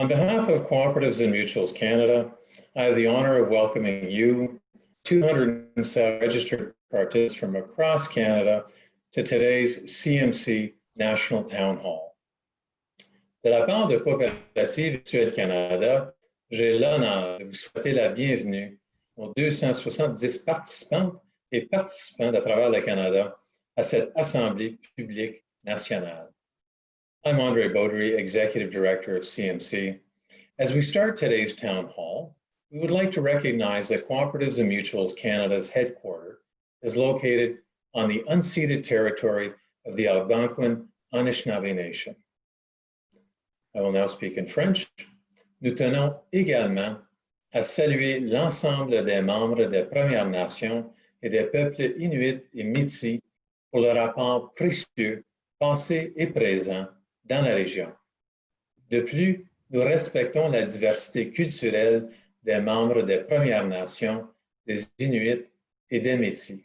On behalf of Cooperatives and Mutuals Canada, I have the honor of welcoming you, 207 registered participants from across Canada, to today's CMC National Town Hall. De la part de Cooperative Mutuelle Canada, j'ai l'honneur de vous souhaiter la bienvenue aux 270 participantes et participants à travers le Canada à cette Assemblée publique nationale. I'm Andre Beaudry, Executive Director of CMC. As we start today's town hall, we would like to recognize that Cooperatives and Mutuals Canada's headquarters is located on the unceded territory of the Algonquin Anishinaabe Nation. I will now speak in French. Nous tenons également à saluer l'ensemble des membres des Premières Nations et des peuples inuits et métis pour leur rapport précieux, passé et présent dans la région. De plus, nous respectons la diversité culturelle des membres des Premières Nations, des Inuits et des Métis.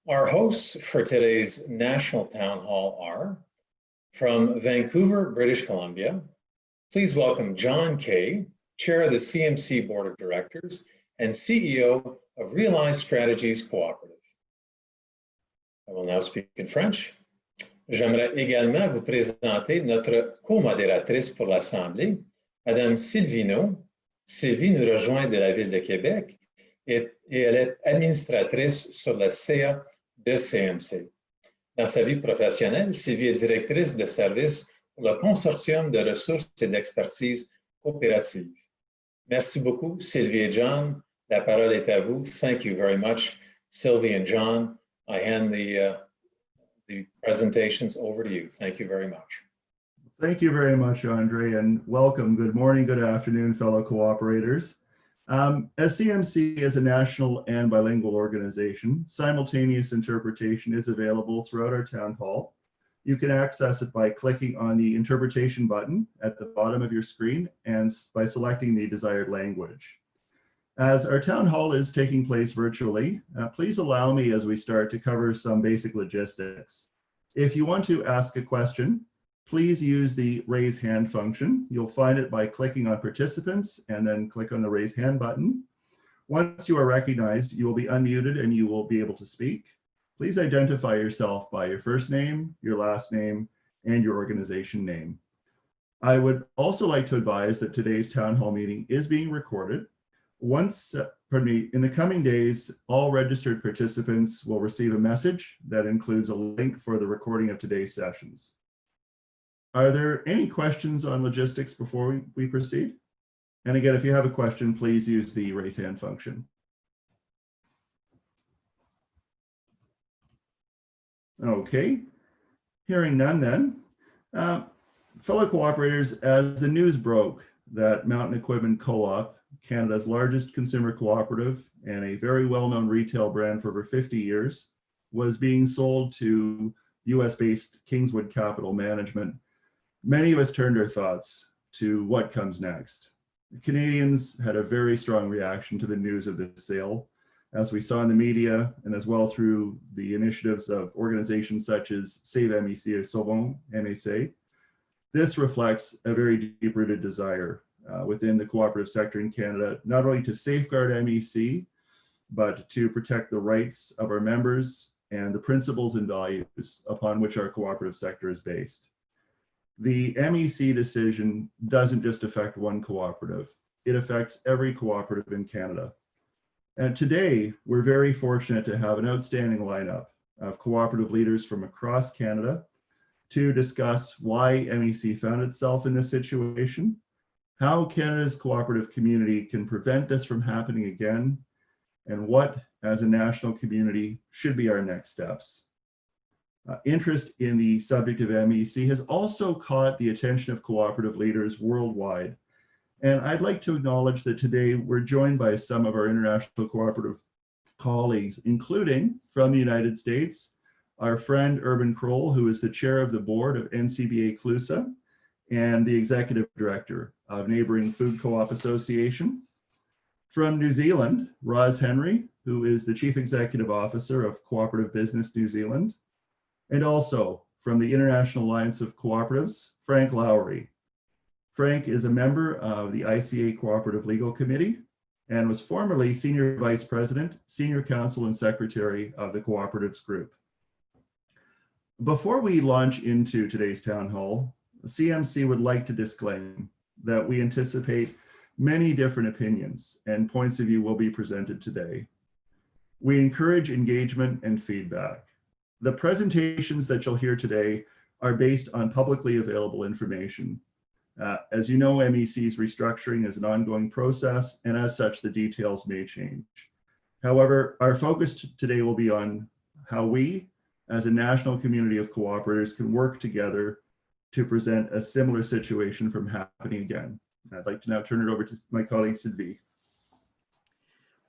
Our hosts for today's National Town Hall are, from Vancouver, British Columbia, please welcome John Kay, Chair of the CMC Board of Directors and CEO of Realized Strategies Cooperative. I will now speak in French. J'aimerais également vous présenter notre co-modératrice pour l'Assemblée, Madame Sylvie Naud. Sylvie nous rejoint de la Ville de Québec et elle est administratrice sur la CA de CMC. Dans sa vie professionnelle, Sylvie est directrice de service pour le Consortium de ressources et d'expertise coopérative. Merci beaucoup, Sylvie et John. La parole est à vous. Thank you very much, Sylvie and John. I hand the presentations over to you. Thank you very much. Thank you very much, Andre, and welcome. Good morning, good afternoon, fellow cooperators. As CMC is a national and bilingual organization, simultaneous interpretation is available throughout our town hall. You can access it by clicking on the interpretation button at the bottom of your screen and by selecting the desired language. As our town hall is taking place virtually, please allow me as we start to cover some basic logistics. If you want to ask a question, please use the raise hand function. You'll find it by clicking on participants and then click on the raise hand button. Once you are recognized, you will be unmuted and you will be able to speak. Please identify yourself by your first name, your last name, and your organization name. I would also like to advise that today's town hall meeting is being recorded. In the coming days, all registered participants will receive a message that includes a link for the recording of today's sessions. Are there any questions on logistics before we proceed? And again, if you have a question, please use the raise hand function. Okay, hearing none then. Fellow cooperators, as the news broke that Mountain Equipment Co-op, Canada's largest consumer cooperative and a very well-known retail brand for over 50 years, was being sold to US-based Kingswood Capital Management, many of us turned our thoughts to what comes next. The Canadians had a very strong reaction to the news of this sale, as we saw in the media and as well through the initiatives of organizations such as Save MEC or Sauvons MEC. This reflects a very deep-rooted desire within the cooperative sector in Canada, not only to safeguard MEC, but to protect the rights of our members and the principles and values upon which our cooperative sector is based. The MEC decision doesn't just affect one cooperative, it affects every cooperative in Canada. And today, we're very fortunate to have an outstanding lineup of cooperative leaders from across Canada to discuss why MEC found itself in this situation, how Canada's cooperative community can prevent this from happening again, and what, as a national community, should be our next steps. Interest in the subject of MEC has also caught the attention of cooperative leaders worldwide. And I'd like to acknowledge that today we're joined by some of our international cooperative colleagues, including from the United States, our friend Urban Kroll, who is the chair of the board of NCBA CLUSA and the executive director of neighboring Food Co-op Association. From New Zealand, Roz Henry, who is the chief executive officer of Cooperative Business New Zealand. And also from the International Alliance of Cooperatives, Frank Lowry. Frank is a member of the ICA Cooperative Legal Committee and was formerly Senior Vice President, Senior Counsel, and Secretary of the Cooperatives Group. Before we launch into today's town hall, CMC would like to disclaim that we anticipate many different opinions and points of view will be presented today. We encourage engagement and feedback. The presentations that you'll hear today are based on publicly available information. As you know, MEC's restructuring is an ongoing process, and as such, the details may change. However, our focus today will be on how we, as a national community of cooperators, can work together to prevent a similar situation from happening again. I'd like to now turn it over to my colleague Sylvie.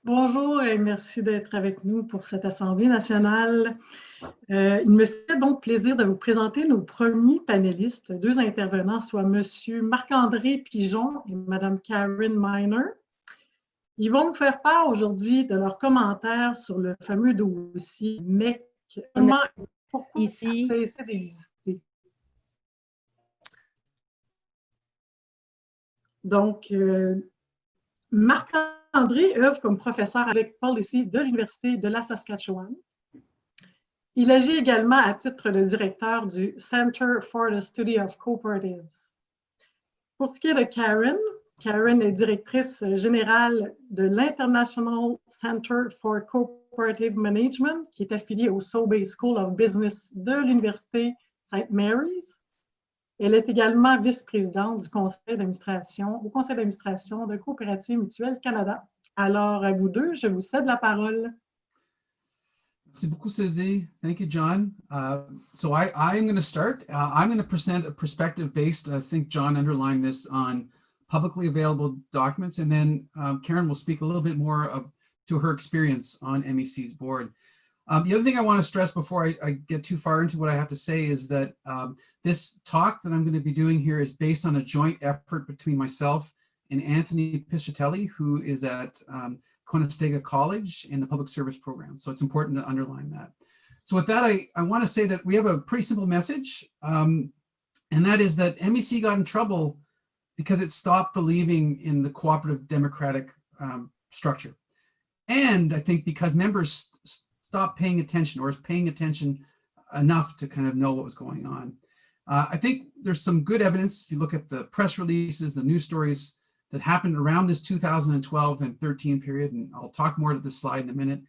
Bonjour et merci d'être avec nous pour cette Assemblée nationale. Il me fait donc plaisir de vous présenter nos premiers panélistes, deux intervenants, soit M. Marc-Andre Pigeon et Mme Karen Miner. Ils vont nous faire part aujourd'hui de leurs commentaires sur le fameux dossier MEC. Pourquoi ici cesser d'exister? Donc, Marc-André œuvre comme professeur avec policy de l'Université de la Saskatchewan. Il agit également à titre de directeur du Center for the Study of Cooperatives. Pour ce qui est de Karen, Karen est directrice générale de l'International Center for Cooperative Management, qui est affiliée au Sobey School of Business de l'Université St. Mary's. Elle est également vice-présidente du conseil d'administration, au conseil d'administration de Coopérative Mutuelle Canada. Alors, à vous deux, je vous cède la parole. Merci beaucoup, Sylvie. Thank you, John. So I'm going to start. I'm going to present a perspective based, I think John underlined this, on publicly available documents, and then Karen will speak a little bit more to her experience on MEC's board. The other thing I want to stress before I get too far into what I have to say is that this talk that I'm going to be doing here is based on a joint effort between myself and Anthony Piscitelli, who is at Conestoga College in the public service program. So it's important to underline that. So with that, I want to say that we have a pretty simple message, and that is that MEC got in trouble because it stopped believing in the cooperative democratic structure. And I think because members stopped paying attention, or is paying attention enough to kind of know what was going on. I think there's some good evidence. If you look at the press releases, the news stories that happened around this 2012 and 13 period, and I'll talk more to this slide in a minute,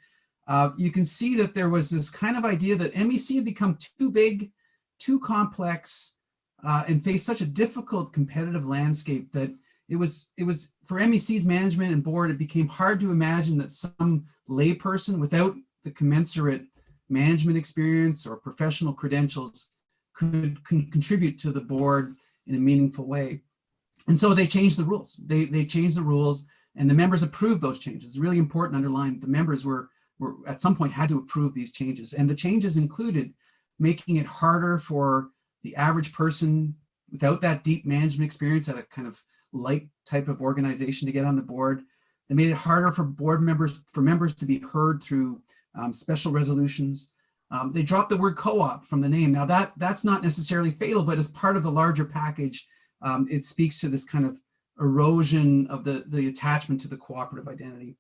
you can see that there was this kind of idea that MEC had become too big, too complex, and faced such a difficult competitive landscape that it was for MEC's management and board, it became hard to imagine that some layperson without the commensurate management experience or professional credentials could contribute to the board in a meaningful way. And so they changed the rules. They changed the rules, and the members approved those changes. It's really important to underline the members were at some point had to approve these changes. And the changes included making it harder for the average person without that deep management experience at a kind of light type of organization to get on the board. They made it harder for members to be heard through special resolutions. They dropped the word co-op from the name. Now that's not necessarily fatal, but as part of the larger package, it speaks to this kind of erosion of the attachment to the cooperative identity.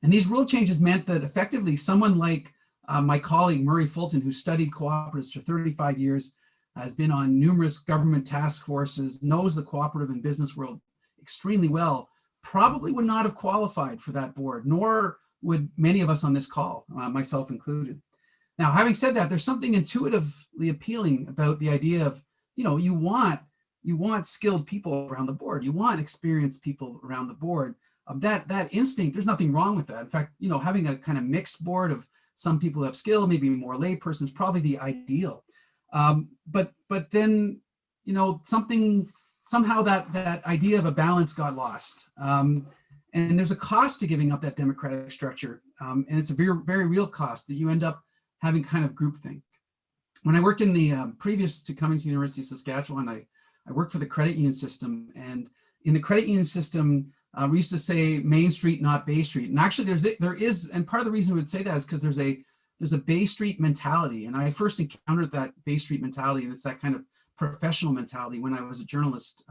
And these rule changes meant that effectively someone like my colleague Murray Fulton, who studied cooperatives for 35 years, has been on numerous government task forces, knows the cooperative and business world extremely well, probably would not have qualified for that board, nor would many of us on this call, myself included. Now, having said that, there's something intuitively appealing about the idea of, you want skilled people around the board. You want experienced people around the board. That instinct, there's nothing wrong with that. In fact, having a kind of mixed board of some people who have skill, maybe more lay persons, probably the ideal. But then, somehow that idea of a balance got lost. And there's a cost to giving up that democratic structure. And it's a very, very real cost that you end up having kind of groupthink. When I worked in the previous to coming to the University of Saskatchewan, I worked for the credit union system. And in the credit union system, we used to say Main Street, not Bay Street. And actually there is, and part of the reason we would say that is because there's a Bay Street mentality. And I first encountered that Bay Street mentality, and it's that kind of professional mentality when I was a journalist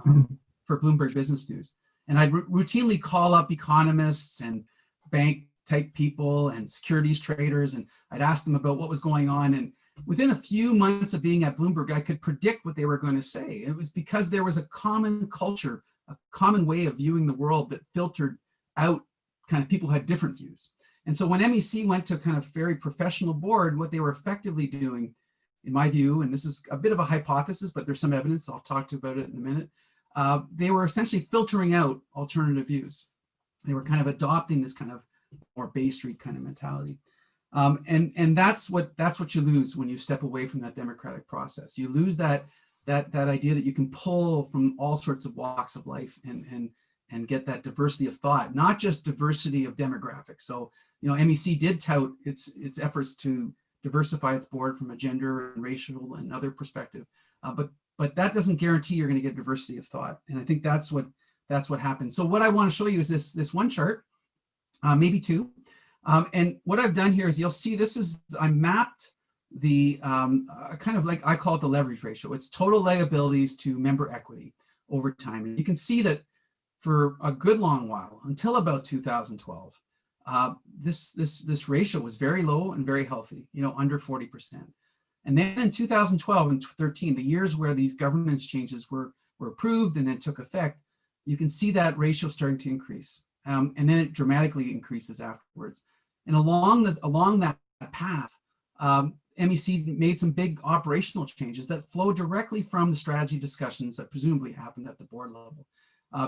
for Bloomberg Business News. And I'd routinely call up economists and bank type people and securities traders, and I'd ask them about what was going on. And within a few months of being at Bloomberg, I could predict what they were going to say. It was because there was a common culture, a common way of viewing the world that filtered out kind of people who had different views. And so when MEC went to kind of very professional board, what they were effectively doing, in my view, and this is a bit of a hypothesis, but there's some evidence, I'll talk to you about it in a minute, they were essentially filtering out alternative views. They were kind of adopting this kind of more Bay Street kind of mentality. And that's what you lose when you step away from that democratic process. You lose that idea that you can pull from all sorts of walks of life and get that diversity of thought, not just diversity of demographics. So, MEC did tout its efforts to diversify its board from a gender and racial and other perspective, but that doesn't guarantee you're going to get diversity of thought. And I think that's what happened. So what I want to show you is this one chart, maybe two. And what I've done here is you'll see I mapped the kind of like I call it the leverage ratio. It's total liabilities to member equity over time. And you can see that for a good long while, until about 2012, this ratio was very low and very healthy, under 40%. And then in 2012 and 13, the years where these governance changes were approved and then took effect, you can see that ratio starting to increase. And then it dramatically increases afterwards. And along that path, MEC made some big operational changes that flow directly from the strategy discussions that presumably happened at the board level.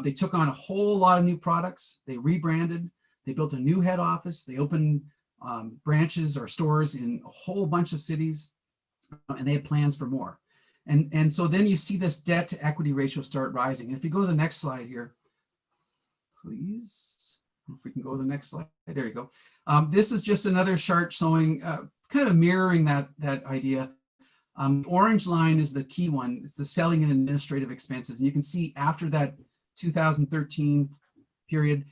They took on a whole lot of new products. They rebranded. They built a new head office. They opened branches or stores in a whole bunch of cities, and they had plans for more. And so then you see this debt to equity ratio start rising. And if you go to the next slide here, please, if we can go to the next slide. There you go. This is just another chart showing, kind of mirroring that idea. Orange line is the key one. It's the selling and administrative expenses. And you can see after that 2013 period,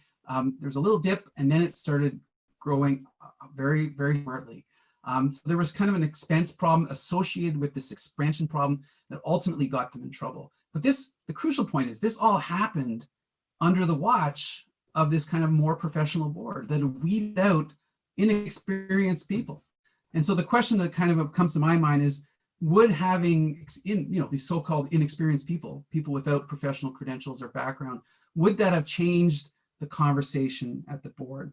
there's a little dip, and then it started growing very, very smartly. So there was kind of an expense problem associated with this expansion problem that ultimately got them in trouble. But the crucial point is this all happened under the watch of this kind of more professional board that weeded out inexperienced people. And so the question that kind of comes to my mind is, would having these so-called inexperienced people without professional credentials or background, would that have changed the conversation at the board?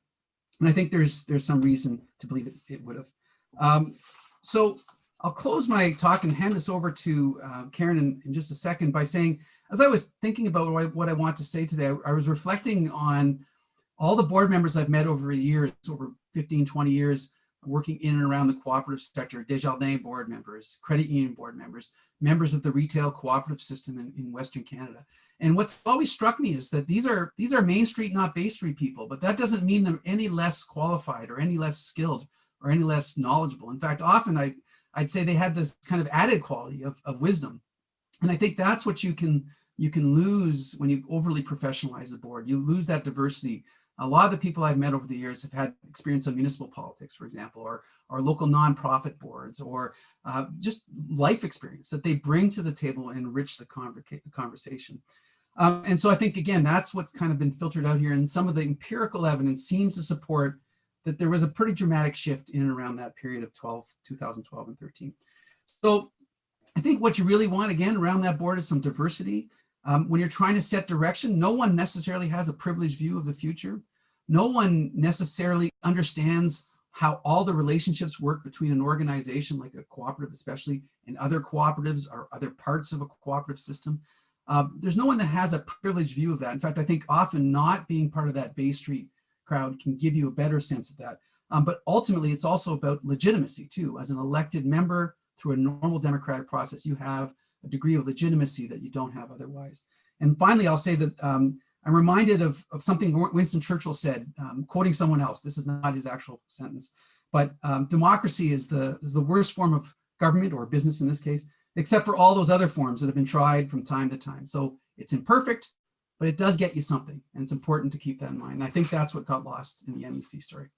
And I think there's some reason to believe it would have. So I'll close my talk and hand this over to Karen in just a second by saying, as I was thinking about what I want to say today, I was reflecting on all the board members I've met over the years, over 15, 20 years, working in and around the cooperative sector, Desjardins board members, credit union board members, members of the retail cooperative system in Western Canada. And what's always struck me is that these are Main Street, not Bay Street people, but that doesn't mean they're any less qualified or any less skilled or any less knowledgeable. In fact, often I'd say they had this kind of added quality of wisdom. And I think that's what you can lose when you overly professionalize the board. You lose that diversity. A lot of the people I've met over the years have had experience in municipal politics, for example, or local nonprofit boards, or just life experience that they bring to the table and enrich the conversation. And so I think, again, that's what's kind of been filtered out here. And some of the empirical evidence seems to support that there was a pretty dramatic shift in and around that period of 2012 and 13. So I think what you really want, again, around that board is some diversity. When you're trying to set direction, no one necessarily has a privileged view of the future. No one necessarily understands how all the relationships work between an organization like a cooperative, especially, and other cooperatives or other parts of a cooperative system. There's no one that has a privileged view of that. In fact, I think often not being part of that Bay Street crowd can give you a better sense of that. But ultimately, it's also about legitimacy too. As an elected member through a normal democratic process, you have a degree of legitimacy that you don't have otherwise. And finally, I'll say that I'm reminded of something Winston Churchill said, quoting someone else. This is not his actual sentence, but democracy is the worst form of government, or business in this case, except for all those other forms that have been tried from time to time. So it's imperfect, but it does get you something. And it's important to keep that in mind. And I think that's what got lost in the MEC story.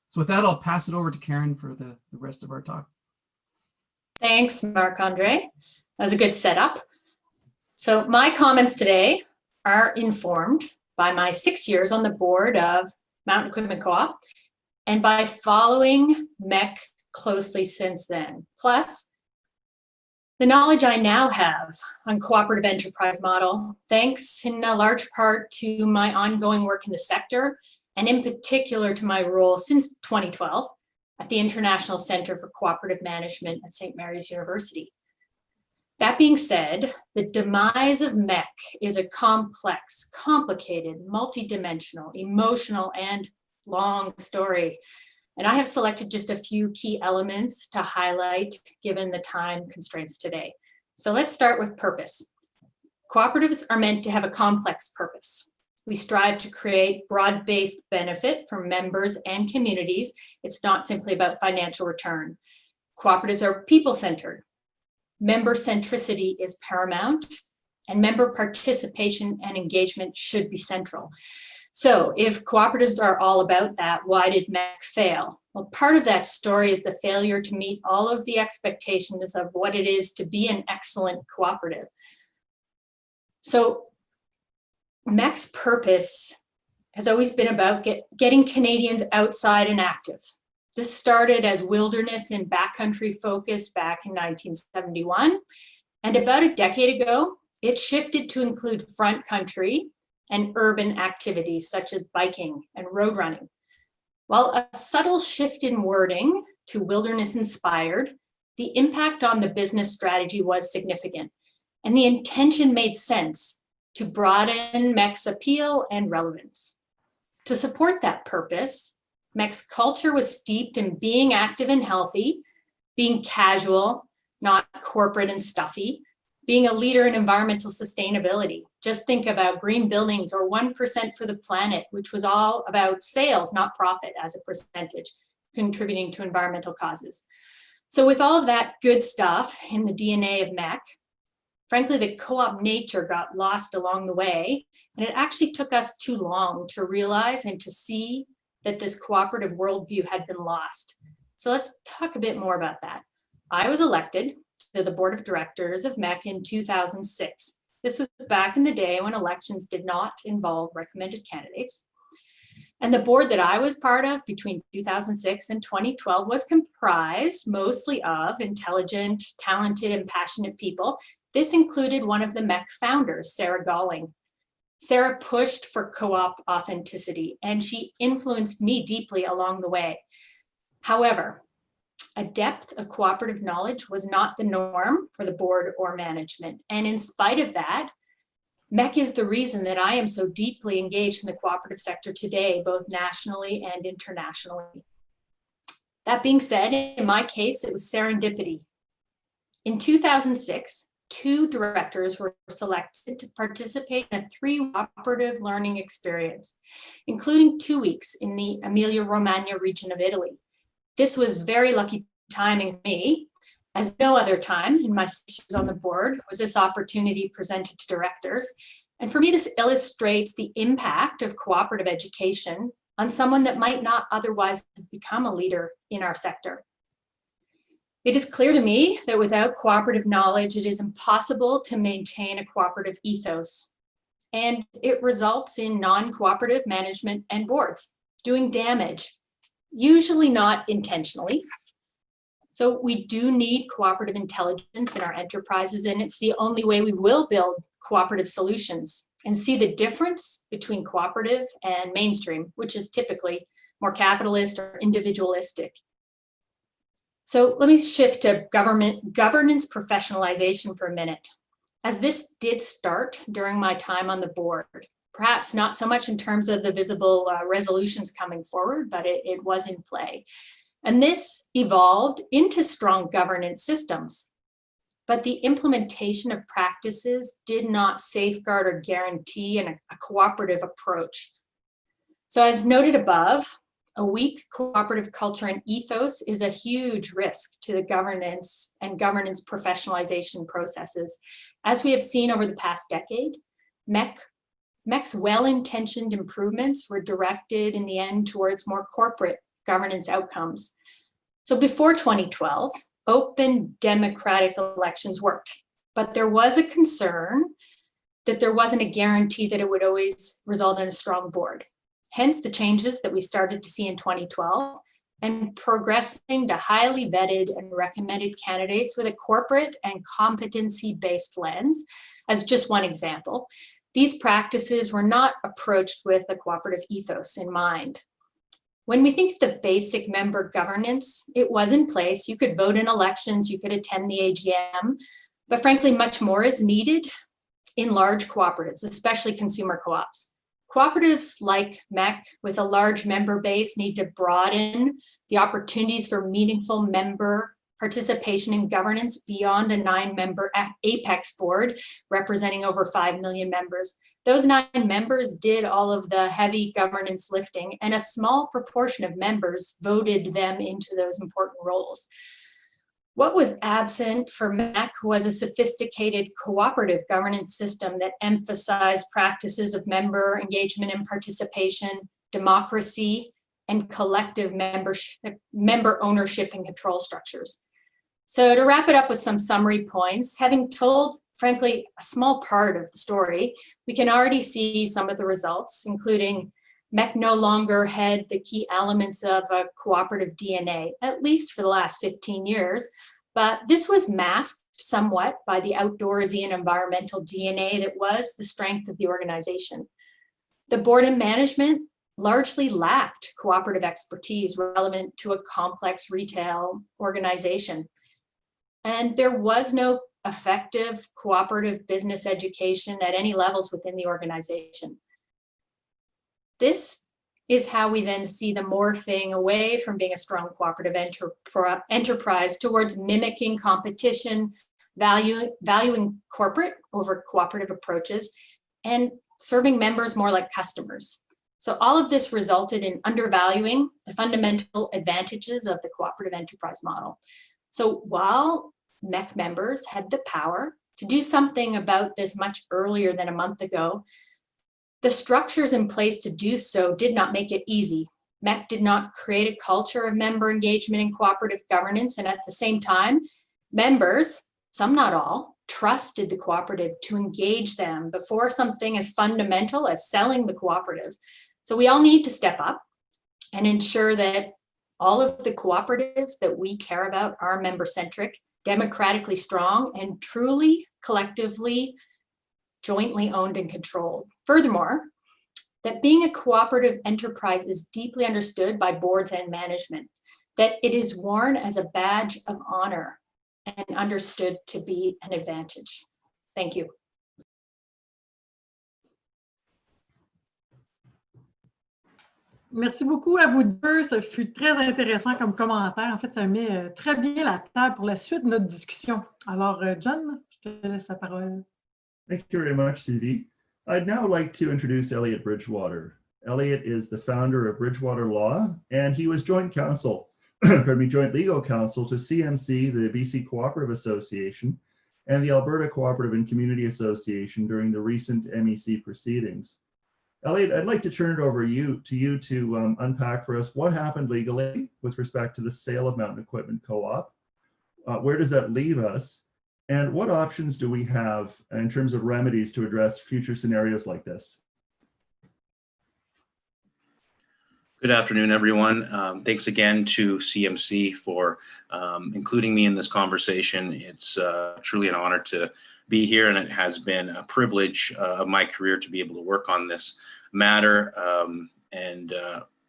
So with that, I'll pass it over to Karen for the rest of our talk. Thanks, Marc-Andre. That was a good setup. So my comments today are informed by my 6 years on the board of Mountain Equipment Co-op and by following MEC closely since then. Plus, the knowledge I now have on cooperative enterprise model, thanks in a large part to my ongoing work in the sector, and in particular to my role since 2012 at the International Center for Cooperative Management at St. Mary's University. That being said, the demise of MEC is a complex, complicated, multidimensional, emotional, and long story. And I have selected just a few key elements to highlight given the time constraints today. So let's start with purpose. Cooperatives are meant to have a complex purpose. We strive to create broad-based benefit for members and communities. It's not simply about financial return. Cooperatives are people-centered. Member centricity is paramount, and member participation and engagement should be central. So if cooperatives are all about that, why did MEC fail? Well, part of that story is the failure to meet all of the expectations of what it is to be an excellent cooperative. So MEC's purpose has always been about getting Canadians outside and active. This started as wilderness and backcountry focus back in 1971. And about a decade ago, it shifted to include front country and urban activities such as biking and road running. While a subtle shift in wording to wilderness inspired, the impact on the business strategy was significant, and the intention made sense to broaden MEC's appeal and relevance. To support that purpose, MEC's culture was steeped in being active and healthy, being casual, not corporate and stuffy, being a leader in environmental sustainability. Just think about green buildings or 1% for the planet, which was all about sales, not profit as a percentage, contributing to environmental causes. So with all of that good stuff in the DNA of MEC, frankly, the co-op nature got lost along the way, and it actually took us too long to realize and to see that this cooperative worldview had been lost. So let's talk a bit more about that. I was elected to the board of directors of MEC in 2006. This was back in the day when elections did not involve recommended candidates. And the board that I was part of between 2006 and 2012 was comprised mostly of intelligent, talented, and passionate people. This included one of the MEC founders, Sarah Galling. Sarah pushed for co-op authenticity, and she influenced me deeply along the way. However, a depth of cooperative knowledge was not the norm for the board or management. And in spite of that, MEC is the reason that I am so deeply engaged in the cooperative sector today, both nationally and internationally. That being said, in my case, it was serendipity. In 2006, 2 directors were selected to participate in a 3 cooperative learning experience, including 2 weeks in the Emilia-Romagna region of Italy. This was very lucky timing for me, as no other time in my 6 years on the board was this opportunity presented to directors. And for me, this illustrates the impact of cooperative education on someone that might not otherwise have become a leader in our sector. It is clear to me that without cooperative knowledge, it is impossible to maintain a cooperative ethos. And it results in non-cooperative management and boards doing damage, usually not intentionally. So we do need cooperative intelligence in our enterprises, and it's the only way we will build cooperative solutions and see the difference between cooperative and mainstream, which is typically more capitalist or individualistic. So let me shift to governance professionalization for a minute. As this did start during my time on the board, perhaps not so much in terms of the visible resolutions coming forward, but it was in play. And this evolved into strong governance systems. But the implementation of practices did not safeguard or guarantee a cooperative approach. So as noted above, a weak cooperative culture and ethos is a huge risk to the governance and governance professionalization processes. As we have seen over the past decade, MEC's well-intentioned improvements were directed in the end towards more corporate governance outcomes. So before 2012, open democratic elections worked, but there was a concern that there wasn't a guarantee that it would always result in a strong board. Hence the changes that we started to see in 2012 and progressing to highly vetted and recommended candidates with a corporate and competency-based lens as just one example. These practices were not approached with a cooperative ethos in mind. When we think of the basic member governance, it was in place. You could vote in elections, you could attend the AGM, but frankly, much more is needed in large cooperatives, especially consumer co-ops. Cooperatives like MEC with a large member base need to broaden the opportunities for meaningful member participation in governance beyond a 9-member apex board representing over 5 million members. Those 9 members did all of the heavy governance lifting, and a small proportion of members voted them into those important roles. What was absent for MEC was a sophisticated cooperative governance system that emphasized practices of member engagement and participation, democracy, and collective member ownership and control structures. So to wrap it up with some summary points, having told, frankly, a small part of the story, we can already see some of the results, including MEC no longer had the key elements of a cooperative DNA, at least for the last 15 years, but this was masked somewhat by the outdoorsy and environmental DNA that was the strength of the organization. The board and management largely lacked cooperative expertise relevant to a complex retail organization. And there was no effective cooperative business education at any levels within the organization. This is how we then see the morphing away from being a strong cooperative enterprise towards mimicking competition, valuing corporate over cooperative approaches, and serving members more like customers. So all of this resulted in undervaluing the fundamental advantages of the cooperative enterprise model. So while MEC members had the power to do something about this much earlier than a month ago, the structures in place to do so did not make it easy. MEC did not create a culture of member engagement and cooperative governance, and at the same time, members, some not all, trusted the cooperative to engage them before something as fundamental as selling the cooperative. So we all need to step up and ensure that all of the cooperatives that we care about are member-centric, democratically strong, and truly collectively jointly owned and controlled. Furthermore, that being a cooperative enterprise is deeply understood by boards and management, that it is worn as a badge of honor and understood to be an advantage. Thank you. Merci beaucoup à vous deux. Ça fut très intéressant comme commentaire. En fait, ça met très bien la table pour la suite de notre discussion. Alors, John, je te laisse la parole. Thank you very much, Sylvie. I'd now like to introduce Elliot Bridgewater. Elliot is the founder of Bridgewater Law, and he was joint counsel, joint legal counsel to CMC, the BC Cooperative Association, and the Alberta Cooperative and Community Association during the recent MEC proceedings. Elliot, I'd like to turn it over to you to unpack for us what happened legally with respect to the sale of Mountain Equipment Co-op. Where does that leave us? And what options do we have in terms of remedies to address future scenarios like this? Good afternoon, everyone. Thanks again to CMC for including me in this conversation. It's truly an honor to be here, and it has been a privilege of my career to be able to work on this matter.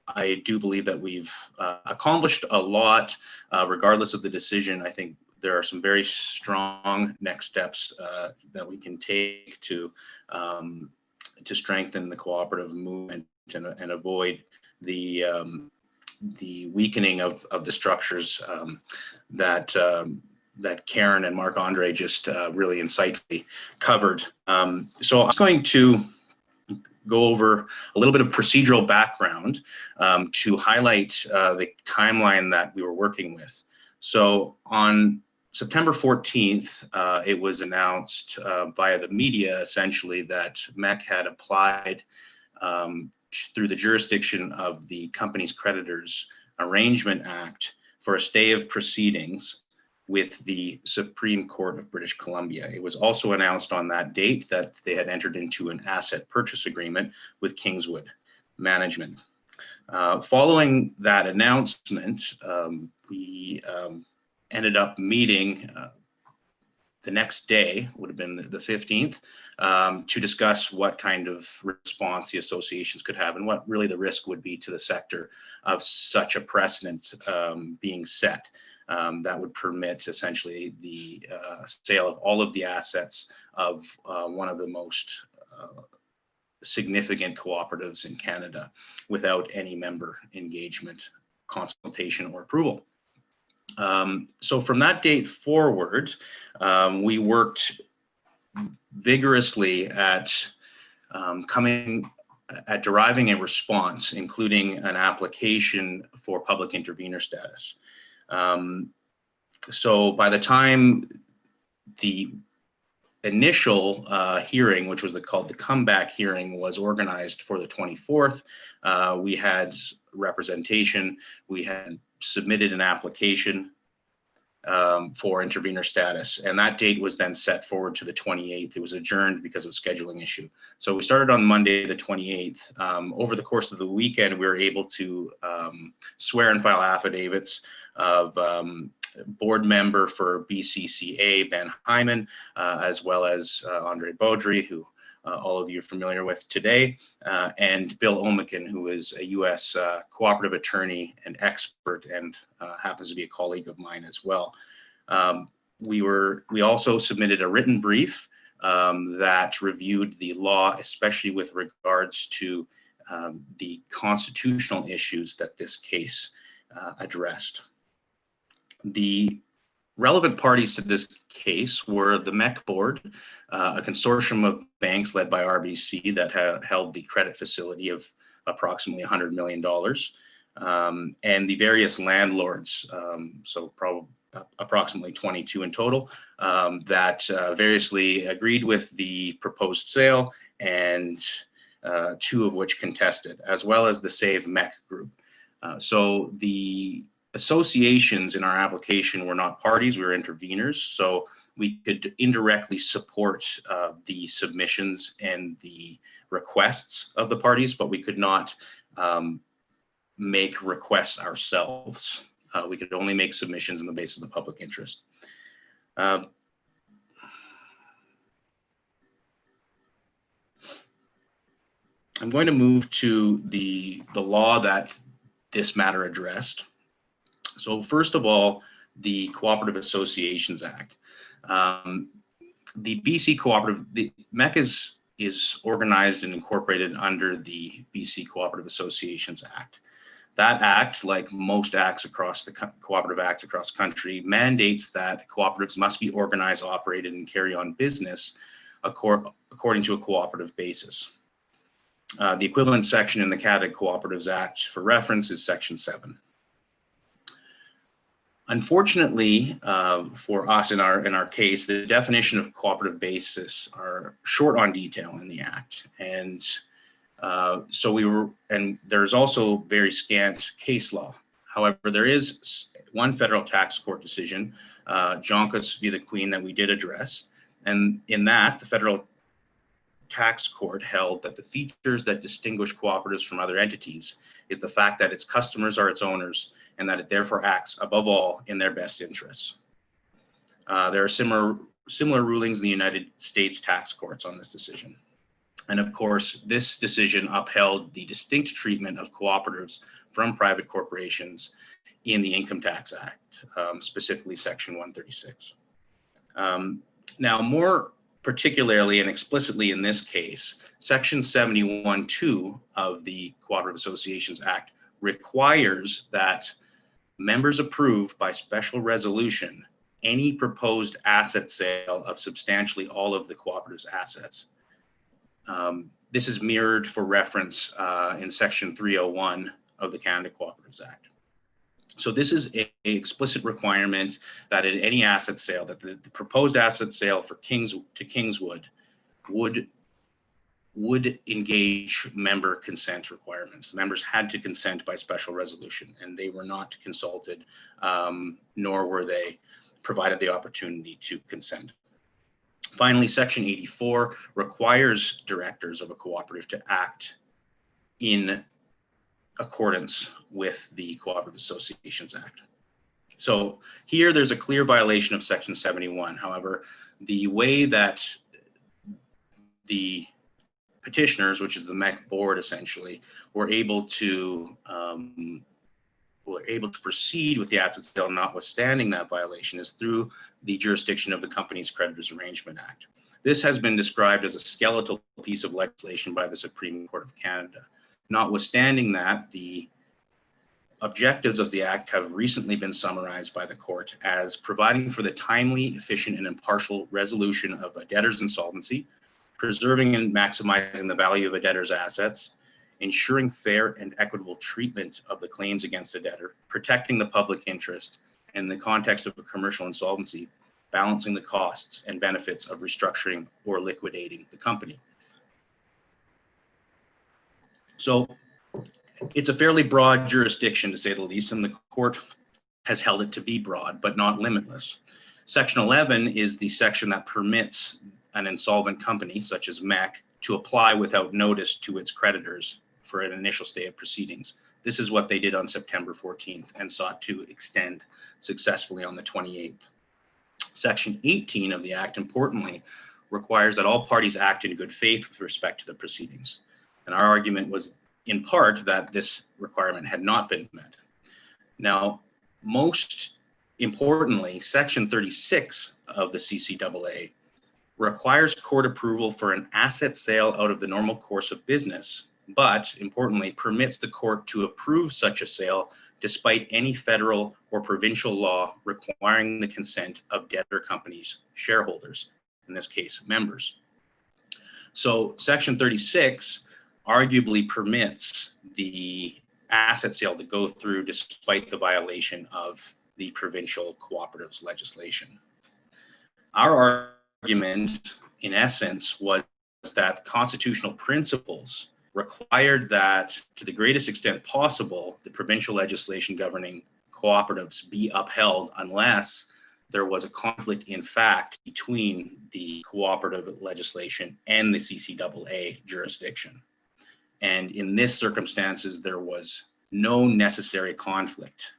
I do believe that we've accomplished a lot, regardless of the decision. I think there are some very strong next steps that we can take to strengthen the cooperative movement and avoid the weakening of the structures that Karen and Marc-Andre just really insightfully covered. So I was going to go over a little bit of procedural background to highlight the timeline that we were working with. So on September 14th, it was announced via the media, essentially, that MEC had applied through the jurisdiction of the company's Creditors Arrangement Act for a stay of proceedings with the Supreme Court of British Columbia. It was also announced on that date that they had entered into an asset purchase agreement with Kingswood Management. Following that announcement, we ended up meeting the next day, would have been the 15th, to discuss what kind of response the associations could have and what really the risk would be to the sector of such a precedent being set. That would permit essentially the sale of all of the assets of one of the most significant cooperatives in Canada without any member engagement, consultation, or approval. So from that date forward, we worked vigorously at deriving a response, including an application for public intervener status. So by the time the initial hearing, which was called the comeback hearing, was organized for the 24th, we had representation. We had submitted an application for intervener status, and that date was then set forward to the 28th. It was adjourned because of a scheduling issue. So we started on Monday the 28th. Over the course of the weekend, we were able to swear and file affidavits of board member for BCCA, Ben Hyman, as well as Andre Beaudry, who all of you are familiar with today, and Bill Omican, who is a U.S. cooperative attorney and expert and happens to be a colleague of mine as well. We also submitted a written brief that reviewed the law, especially with regards to the constitutional issues that this case addressed. The relevant parties to this case were the MEC board, a consortium of banks led by RBC that held the credit facility of approximately $100 million, and the various landlords, so probably approximately 22 in total, that variously agreed with the proposed sale, and 2 of which contested, as well as the Save MEC group. So the associations in our application were not parties, we were interveners, so we could indirectly support the submissions and the requests of the parties, but we could not make requests ourselves. We could only make submissions on the basis of the public interest. I'm going to move to the law that this matter addressed. So first of all, the Cooperative Associations Act. The BC Cooperative, the MEC is organized and incorporated under the BC Cooperative Associations Act. That act, like most acts across the cooperative acts across the country, mandates that cooperatives must be organized, operated, and carry on business according to a cooperative basis. The equivalent section in the Canada Cooperatives Act for reference is Section 7. Unfortunately, for us in our case, the definition of cooperative basis are short on detail in the Act, and there's also very scant case law. However, there is one federal tax court decision, Joncas v. the Queen, that we did address, and in that, the federal tax court held that the features that distinguish cooperatives from other entities is the fact that its customers are its owners, and that it therefore acts above all in their best interests. There are similar rulings in the United States tax courts on this decision. And of course, this decision upheld the distinct treatment of cooperatives from private corporations in the Income Tax Act, specifically Section 136. Now, more particularly and explicitly in this case, Section 71(2) of the Cooperative Associations Act requires that members approve by special resolution any proposed asset sale of substantially all of the cooperative's assets. This is mirrored for reference in Section 301 of the Canada Cooperatives Act. So this is an explicit requirement that in any asset sale, that the proposed asset sale for Kingswood would engage member consent requirements. The members had to consent by special resolution, and they were not consulted, nor were they provided the opportunity to consent. Finally, Section 84 requires directors of a cooperative to act in accordance with the Cooperative Associations Act. So here there's a clear violation of Section 71. However, the way that the petitioners, which is the MEC board essentially, were able to proceed with the asset sale notwithstanding that violation is through the jurisdiction of the company's Creditors Arrangement Act. This has been described as a skeletal piece of legislation by the Supreme Court of Canada. Notwithstanding that, the objectives of the Act have recently been summarized by the court as providing for the timely, efficient, and impartial resolution of a debtor's insolvency, preserving and maximizing the value of a debtor's assets, ensuring fair and equitable treatment of the claims against a debtor, protecting the public interest in the context of a commercial insolvency, balancing the costs and benefits of restructuring or liquidating the company. So it's a fairly broad jurisdiction, to say the least, and the court has held it to be broad, but not limitless. Section 11 is the section that permits an insolvent company, such as MEC, to apply without notice to its creditors for an initial stay of proceedings. This is what they did on September 14th and sought to extend successfully on the 28th. Section 18 of the Act, importantly, requires that all parties act in good faith with respect to the proceedings. And our argument was, in part, that this requirement had not been met. Now, most importantly, Section 36 of the CCAA requires court approval for an asset sale out of the normal course of business, but importantly, permits the court to approve such a sale despite any federal or provincial law requiring the consent of debtor companies' shareholders, in this case, members. So Section 36 arguably permits the asset sale to go through despite the violation of the provincial cooperatives legislation. Our argument, in essence, was that constitutional principles required that, to the greatest extent possible, the provincial legislation governing cooperatives be upheld unless there was a conflict in fact between the cooperative legislation and the CCAA jurisdiction. And in this circumstances, there was no necessary conflict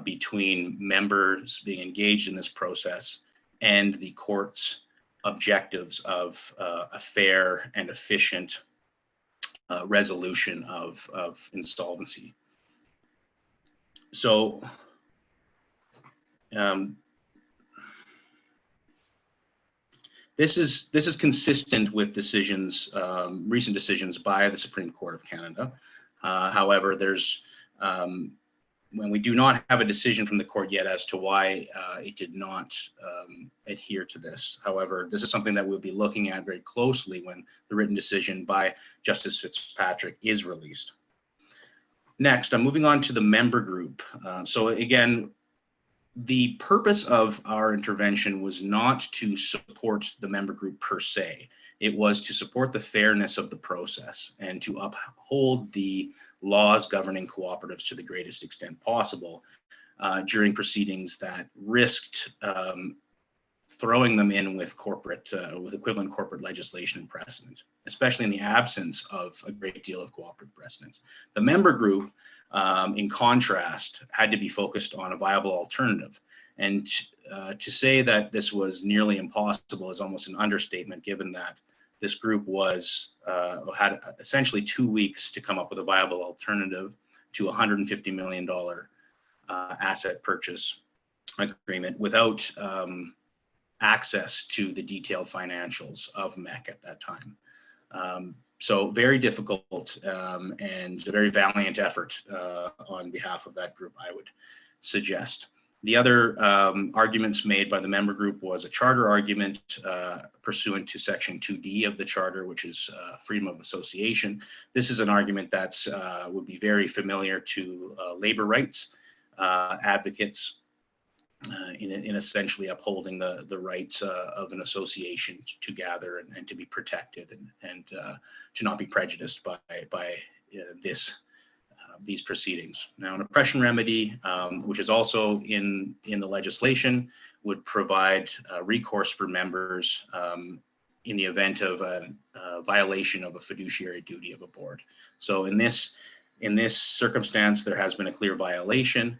between members being engaged in this process and the court's objectives of a fair and efficient resolution of insolvency. So this is consistent with decisions, recent decisions by the Supreme Court of Canada. However, there's when we do not have a decision from the court yet as to why it did not adhere to this. However, this is something that we'll be looking at very closely when the written decision by Justice Fitzpatrick is released. Next, I'm moving on to the member group. So again, the purpose of our intervention was not to support the member group per se. It was to support the fairness of the process and to uphold the laws governing cooperatives to the greatest extent possible during proceedings that risked throwing them in with with equivalent corporate legislation and precedent, especially in the absence of a great deal of cooperative precedents. The member group, in contrast, had to be focused on a viable alternative. And to say that this was nearly impossible is almost an understatement, given that this group had essentially 2 weeks to come up with a viable alternative to a $150 million asset purchase agreement without access to the detailed financials of MEC at that time. So very difficult and a very valiant effort on behalf of that group, I would suggest. The other arguments made by the member group was a charter argument pursuant to Section 2D of the charter, which is freedom of association. This is an argument that would be very familiar to labor rights advocates in essentially upholding the rights of an association to gather and to be protected and to not be prejudiced by these proceedings. Now, an oppression remedy, which is also in the legislation, would provide recourse for members in the event of a violation of a fiduciary duty of a board. So in this circumstance, there has been a clear violation.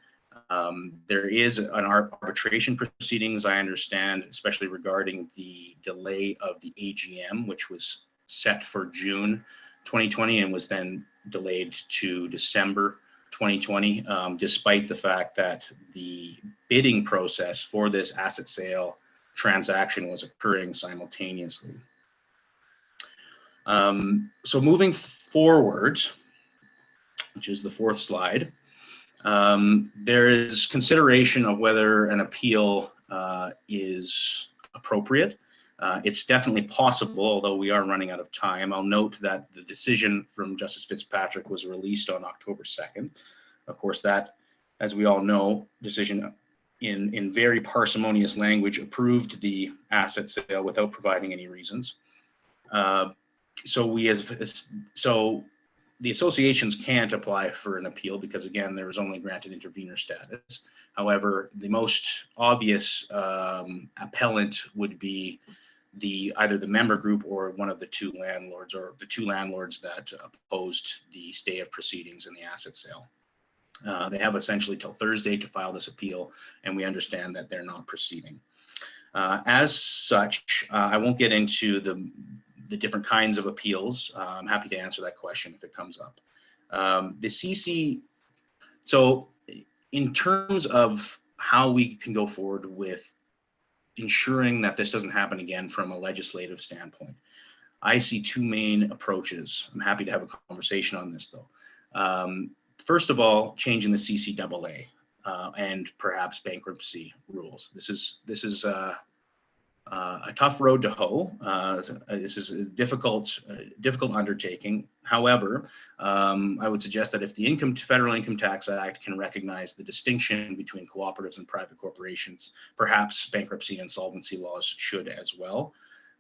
There is an arbitration proceedings, I understand, especially regarding the delay of the AGM, which was set for June 2020 and was then delayed to December 2020, despite the fact that the bidding process for this asset sale transaction was occurring simultaneously. So moving forward, which is the fourth slide, there is consideration of whether an appeal is appropriate. It's definitely possible, although we are running out of time. I'll note that the decision from Justice Fitzpatrick was released on October 2nd. Of course, that, as we all know, decision in very parsimonious language approved the asset sale without providing any reasons. So the associations can't apply for an appeal because, again, there was only granted intervener status. However, the most obvious appellant would be either the member group or one of the two landlords, or the two landlords that opposed the stay of proceedings in the asset sale. They have essentially till Thursday to file this appeal, and we understand that they're not proceeding. As such, I won't get into the different kinds of appeals. I'm happy to answer that question if it comes up. The CC, so in terms of how we can go forward with ensuring that this doesn't happen again from a legislative standpoint, I see two main approaches. I'm happy to have a conversation on this though. First of all, changing the CCAA and perhaps bankruptcy rules. This is a tough road to hoe. This is a difficult undertaking. However, I would suggest that if the Federal Income Tax Act can recognize the distinction between cooperatives and private corporations, perhaps bankruptcy and insolvency laws should as well.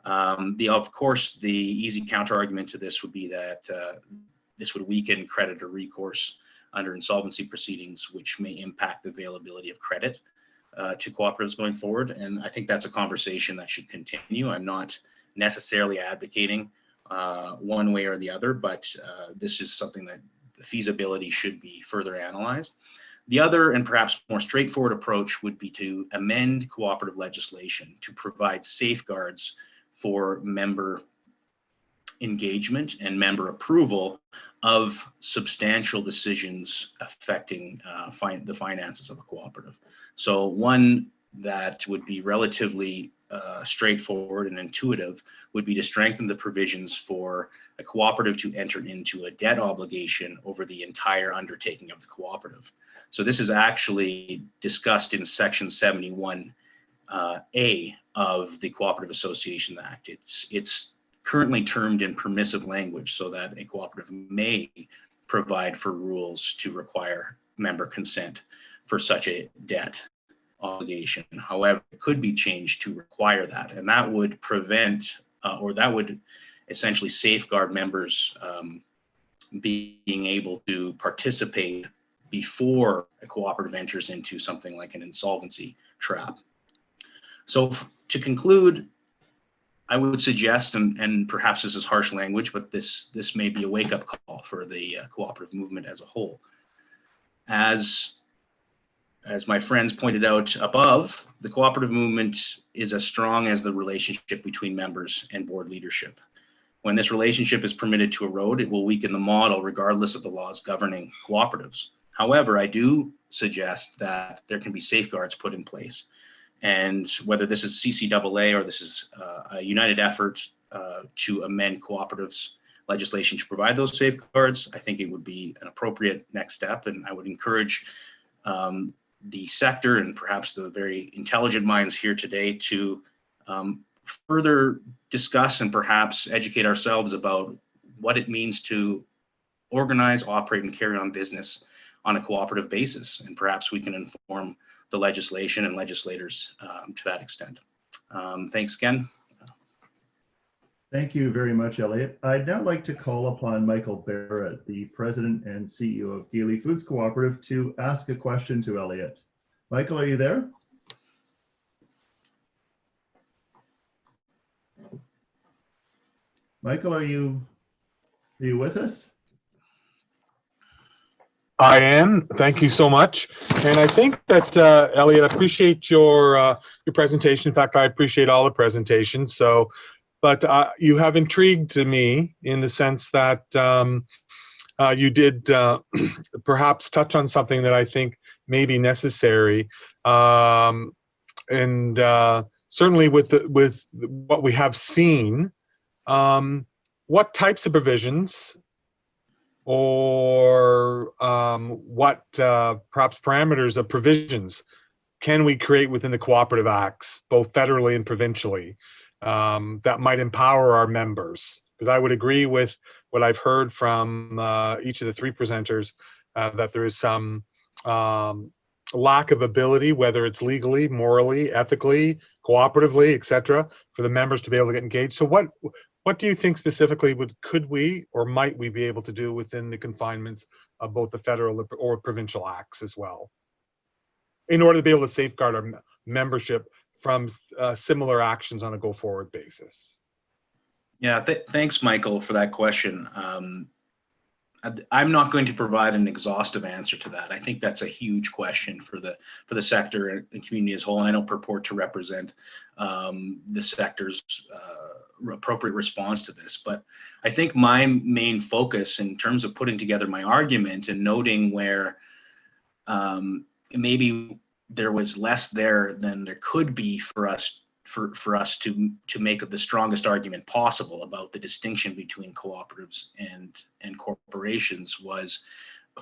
Of course, the easy counter argument to this would be that this would weaken creditor recourse under insolvency proceedings, which may impact the availability of credit to cooperatives going forward. And I think that's a conversation that should continue. I'm not necessarily advocating one way or the other, but this is something that the feasibility should be further analyzed. The other and perhaps more straightforward approach would be to amend cooperative legislation to provide safeguards for member engagement and member approval of substantial decisions affecting the finances of a cooperative. So one that would be relatively straightforward and intuitive would be to strengthen the provisions for a cooperative to enter into a debt obligation over the entire undertaking of the cooperative. So this is actually discussed in Section 71A of the Cooperative Associations Act. It's currently termed in permissive language so that a cooperative may provide for rules to require member consent for such a debt obligation. However, it could be changed to require that, and that would prevent or that would essentially safeguard members being able to participate before a cooperative enters into something like an insolvency trap. So to conclude, I would suggest, and perhaps this is harsh language, but this may be a wake-up call for the cooperative movement as a whole. As my friends pointed out above, the cooperative movement is as strong as the relationship between members and board leadership. When this relationship is permitted to erode, it will weaken the model regardless of the laws governing cooperatives. However, I do suggest that there can be safeguards put in place. And whether this is CCAA or this is a united effort to amend cooperatives legislation to provide those safeguards, I think it would be an appropriate next step. And I would encourage the sector and perhaps the very intelligent minds here today to further discuss and perhaps educate ourselves about what it means to organize, operate, and carry on business on a cooperative basis. And perhaps we can inform the legislation and legislators to that extent. Thanks again. Thank you very much, Elliot. I'd now like to call upon Michael Barrett, the President and CEO of Gailey Foods Cooperative, to ask a question to Elliot. Michael, are you there? Michael, are you with us? I am. Thank you so much. And I think that, Elliot, I appreciate your presentation. In fact, I appreciate all the presentations. So, but you have intrigued me in the sense that you did perhaps touch on something that I think may be necessary. And certainly with what we have seen, what types of provisions or what perhaps parameters of provisions can we create within the cooperative acts, both federally and provincially, that might empower our members? Because I would agree with what I've heard from each of the three presenters, that there is some lack of ability, whether it's legally, morally, ethically, cooperatively, etc., for the members to be able to get engaged. So what do you think specifically could we or might we be able to do within the confinements of both the federal or provincial acts as well, in order to be able to safeguard our membership from similar actions on a go-forward basis? Yeah, thanks, Michael, for that question. I'm not going to provide an exhaustive answer to that. I think that's a huge question for the sector and community as a whole, and I don't purport to represent the sector's appropriate response to this. But I think my main focus in terms of putting together my argument and noting where maybe there was less there than there could be for us to make the strongest argument possible about the distinction between cooperatives and corporations was,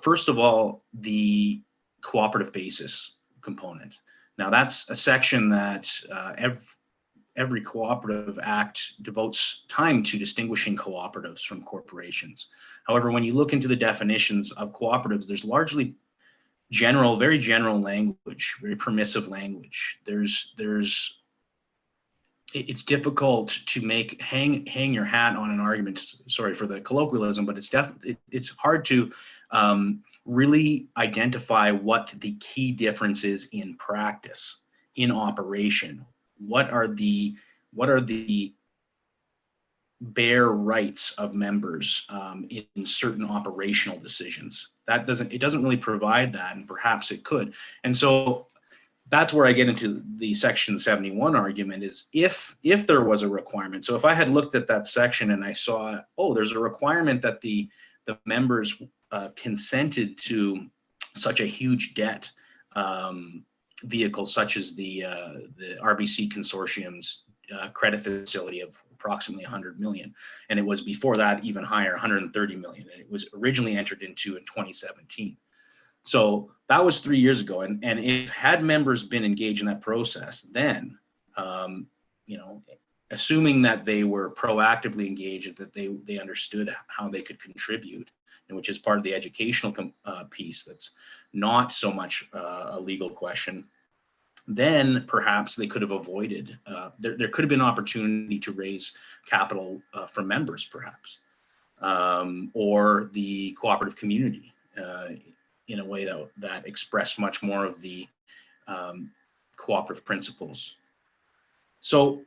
first of all, the cooperative basis component. Now that's a section that every cooperative act devotes time to distinguishing cooperatives from corporations. However, when you look into the definitions of cooperatives, there's largely very general language, very permissive language. It's difficult to hang your hat on an argument. Sorry for the colloquialism, but it's hard to really identify what the key difference is in practice, in operation. What are the bare rights of members in certain operational decisions? It doesn't really provide that, and perhaps it could. And so that's where I get into the Section 71 argument, is if there was a requirement. So if I had looked at that section and I saw, oh, there's a requirement that the members consented to such a huge debt vehicle, such as the RBC Consortium's credit facility of approximately 100 million. And it was before that even higher, 130 million. And it was originally entered into in 2017. So that was 3 years ago, and if had members been engaged in that process, then, assuming that they were proactively engaged, that they understood how they could contribute, and which is part of the educational piece, that's not so much a legal question, then perhaps they could have avoided. There could have been opportunity to raise capital from members, perhaps, or the cooperative community. In a way that expressed much more of the cooperative principles. So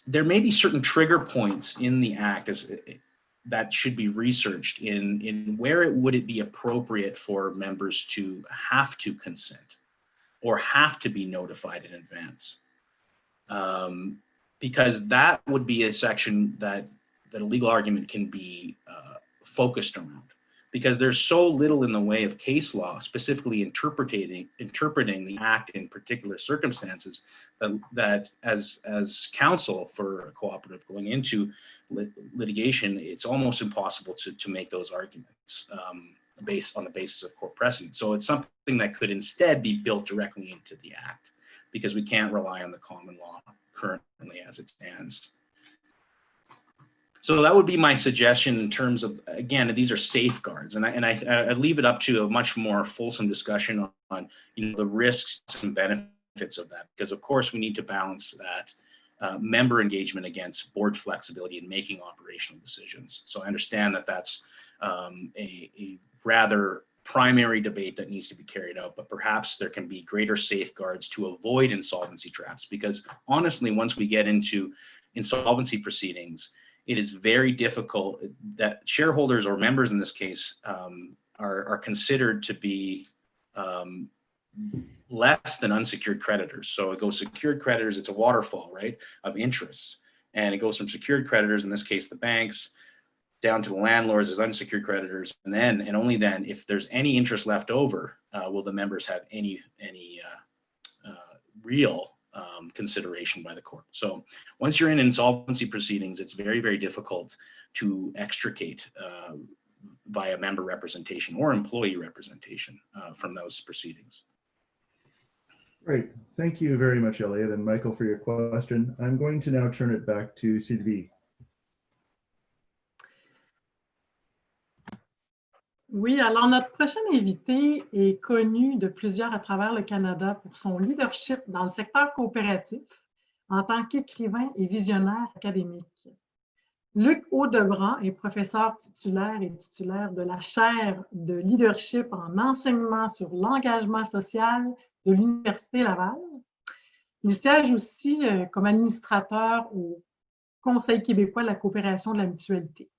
there may be certain trigger points in the Act that should be researched in where would it be appropriate for members to have to consent or have to be notified in advance. Because that would be a section that a legal argument can be focused around. Because there's so little in the way of case law, specifically interpreting the Act in particular circumstances, that as counsel for a cooperative going into litigation, it's almost impossible to make those arguments based on the basis of court precedent. So it's something that could instead be built directly into the Act, because we can't rely on the common law currently as it stands. So that would be my suggestion in terms of, again, these are safeguards, and I leave it up to a much more fulsome discussion on the risks and benefits of that, because of course we need to balance that member engagement against board flexibility in making operational decisions. So I understand that that's a rather primary debate that needs to be carried out, but perhaps there can be greater safeguards to avoid insolvency traps, because honestly, once we get into insolvency proceedings, it is very difficult that shareholders or members in this case are considered to be less than unsecured creditors. So it goes secured creditors, it's a waterfall, right, of interests. And it goes from secured creditors, in this case, the banks, down to the landlords as unsecured creditors. And then, and only then, if there's any interest left over, will the members have any real consideration by the court. So once you're in insolvency proceedings, it's very, very difficult to extricate via member representation or employee representation from those proceedings. Great. Thank you very much, Elliot and Michael, for your question. I'm going to now turn it back to Sylvie. Oui, alors notre prochain invité est connu de plusieurs à travers le Canada pour son leadership dans le secteur coopératif en tant qu'écrivain et visionnaire académique. Luc Audebrand est professeur titulaire et titulaire de la chaire de leadership en enseignement sur l'engagement social de l'Université Laval. Il siège aussi comme administrateur au Conseil québécois de la coopération de la mutualité.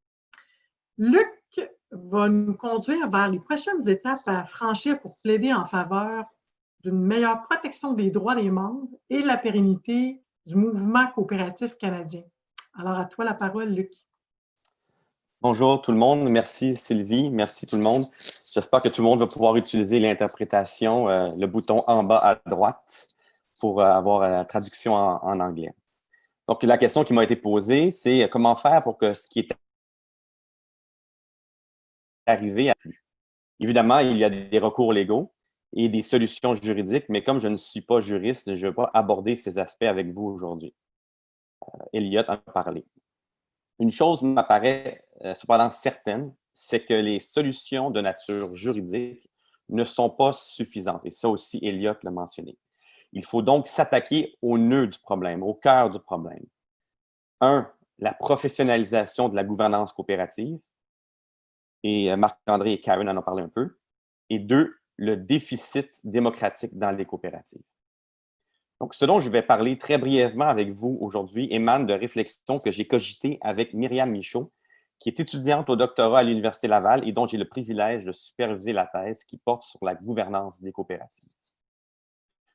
Luc va nous conduire vers les prochaines étapes à franchir pour plaider en faveur d'une meilleure protection des droits des membres et de la pérennité du mouvement coopératif canadien. Alors, à toi la parole, Luc. Bonjour tout le monde. Merci Sylvie. Merci tout le monde. J'espère que tout le monde va pouvoir utiliser l'interprétation, le bouton en bas à droite pour avoir la traduction en anglais. Donc, la question qui m'a été posée, c'est comment faire pour que ce qui est arrivé à plus. Évidemment, il y a des recours légaux et des solutions juridiques, mais comme je ne suis pas juriste, je ne vais pas aborder ces aspects avec vous aujourd'hui. Elliot en a parlé. Une chose m'apparaît cependant certaine, c'est que les solutions de nature juridique ne sont pas suffisantes. Et ça aussi, Elliot l'a mentionné. Il faut donc s'attaquer au nœud du problème, au cœur du problème. 1, la professionnalisation de la gouvernance coopérative. Et Marc-Andre et Karen en ont parlé un peu. Et 2, le déficit démocratique dans les coopératives. Donc, ce dont je vais parler très brièvement avec vous aujourd'hui émane de réflexions que j'ai cogitées avec Myriam Michaud, qui est étudiante au doctorat à l'Université Laval et dont j'ai le privilège de superviser la thèse qui porte sur la gouvernance des coopératives.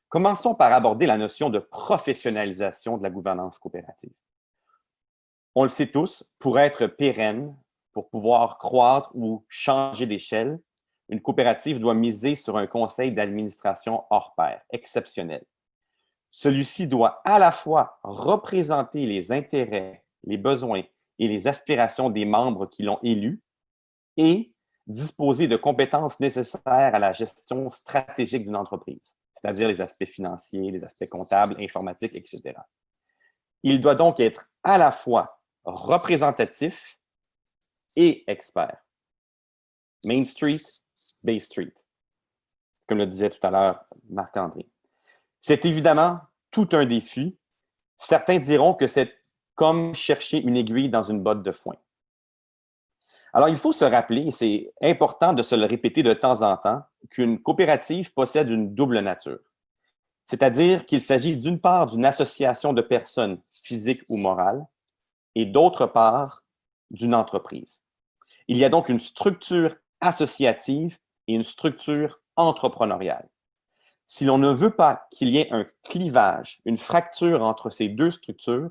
Commençons par aborder la notion de professionnalisation de la gouvernance coopérative. On le sait tous, pour être pérenne, pour pouvoir croître ou changer d'échelle, une coopérative doit miser sur un conseil d'administration hors pair, exceptionnel. Celui-ci doit à la fois représenter les intérêts, les besoins et les aspirations des membres qui l'ont élu et disposer de compétences nécessaires à la gestion stratégique d'une entreprise, c'est-à-dire les aspects financiers, les aspects comptables, informatiques, etc. Il doit donc être à la fois représentatif et expert. Main Street, Bay Street, comme le disait tout à l'heure Marc-Andre. C'est évidemment tout un défi. Certains diront que c'est comme chercher une aiguille dans une botte de foin. Alors, il faut se rappeler, et c'est important de se le répéter de temps en temps, qu'une coopérative possède une double nature. C'est-à-dire qu'il s'agit d'une part d'une association de personnes physiques ou morales et d'autre part d'une entreprise. Il y a donc une structure associative et une structure entrepreneuriale. Si l'on ne veut pas qu'il y ait un clivage, une fracture entre ces deux structures,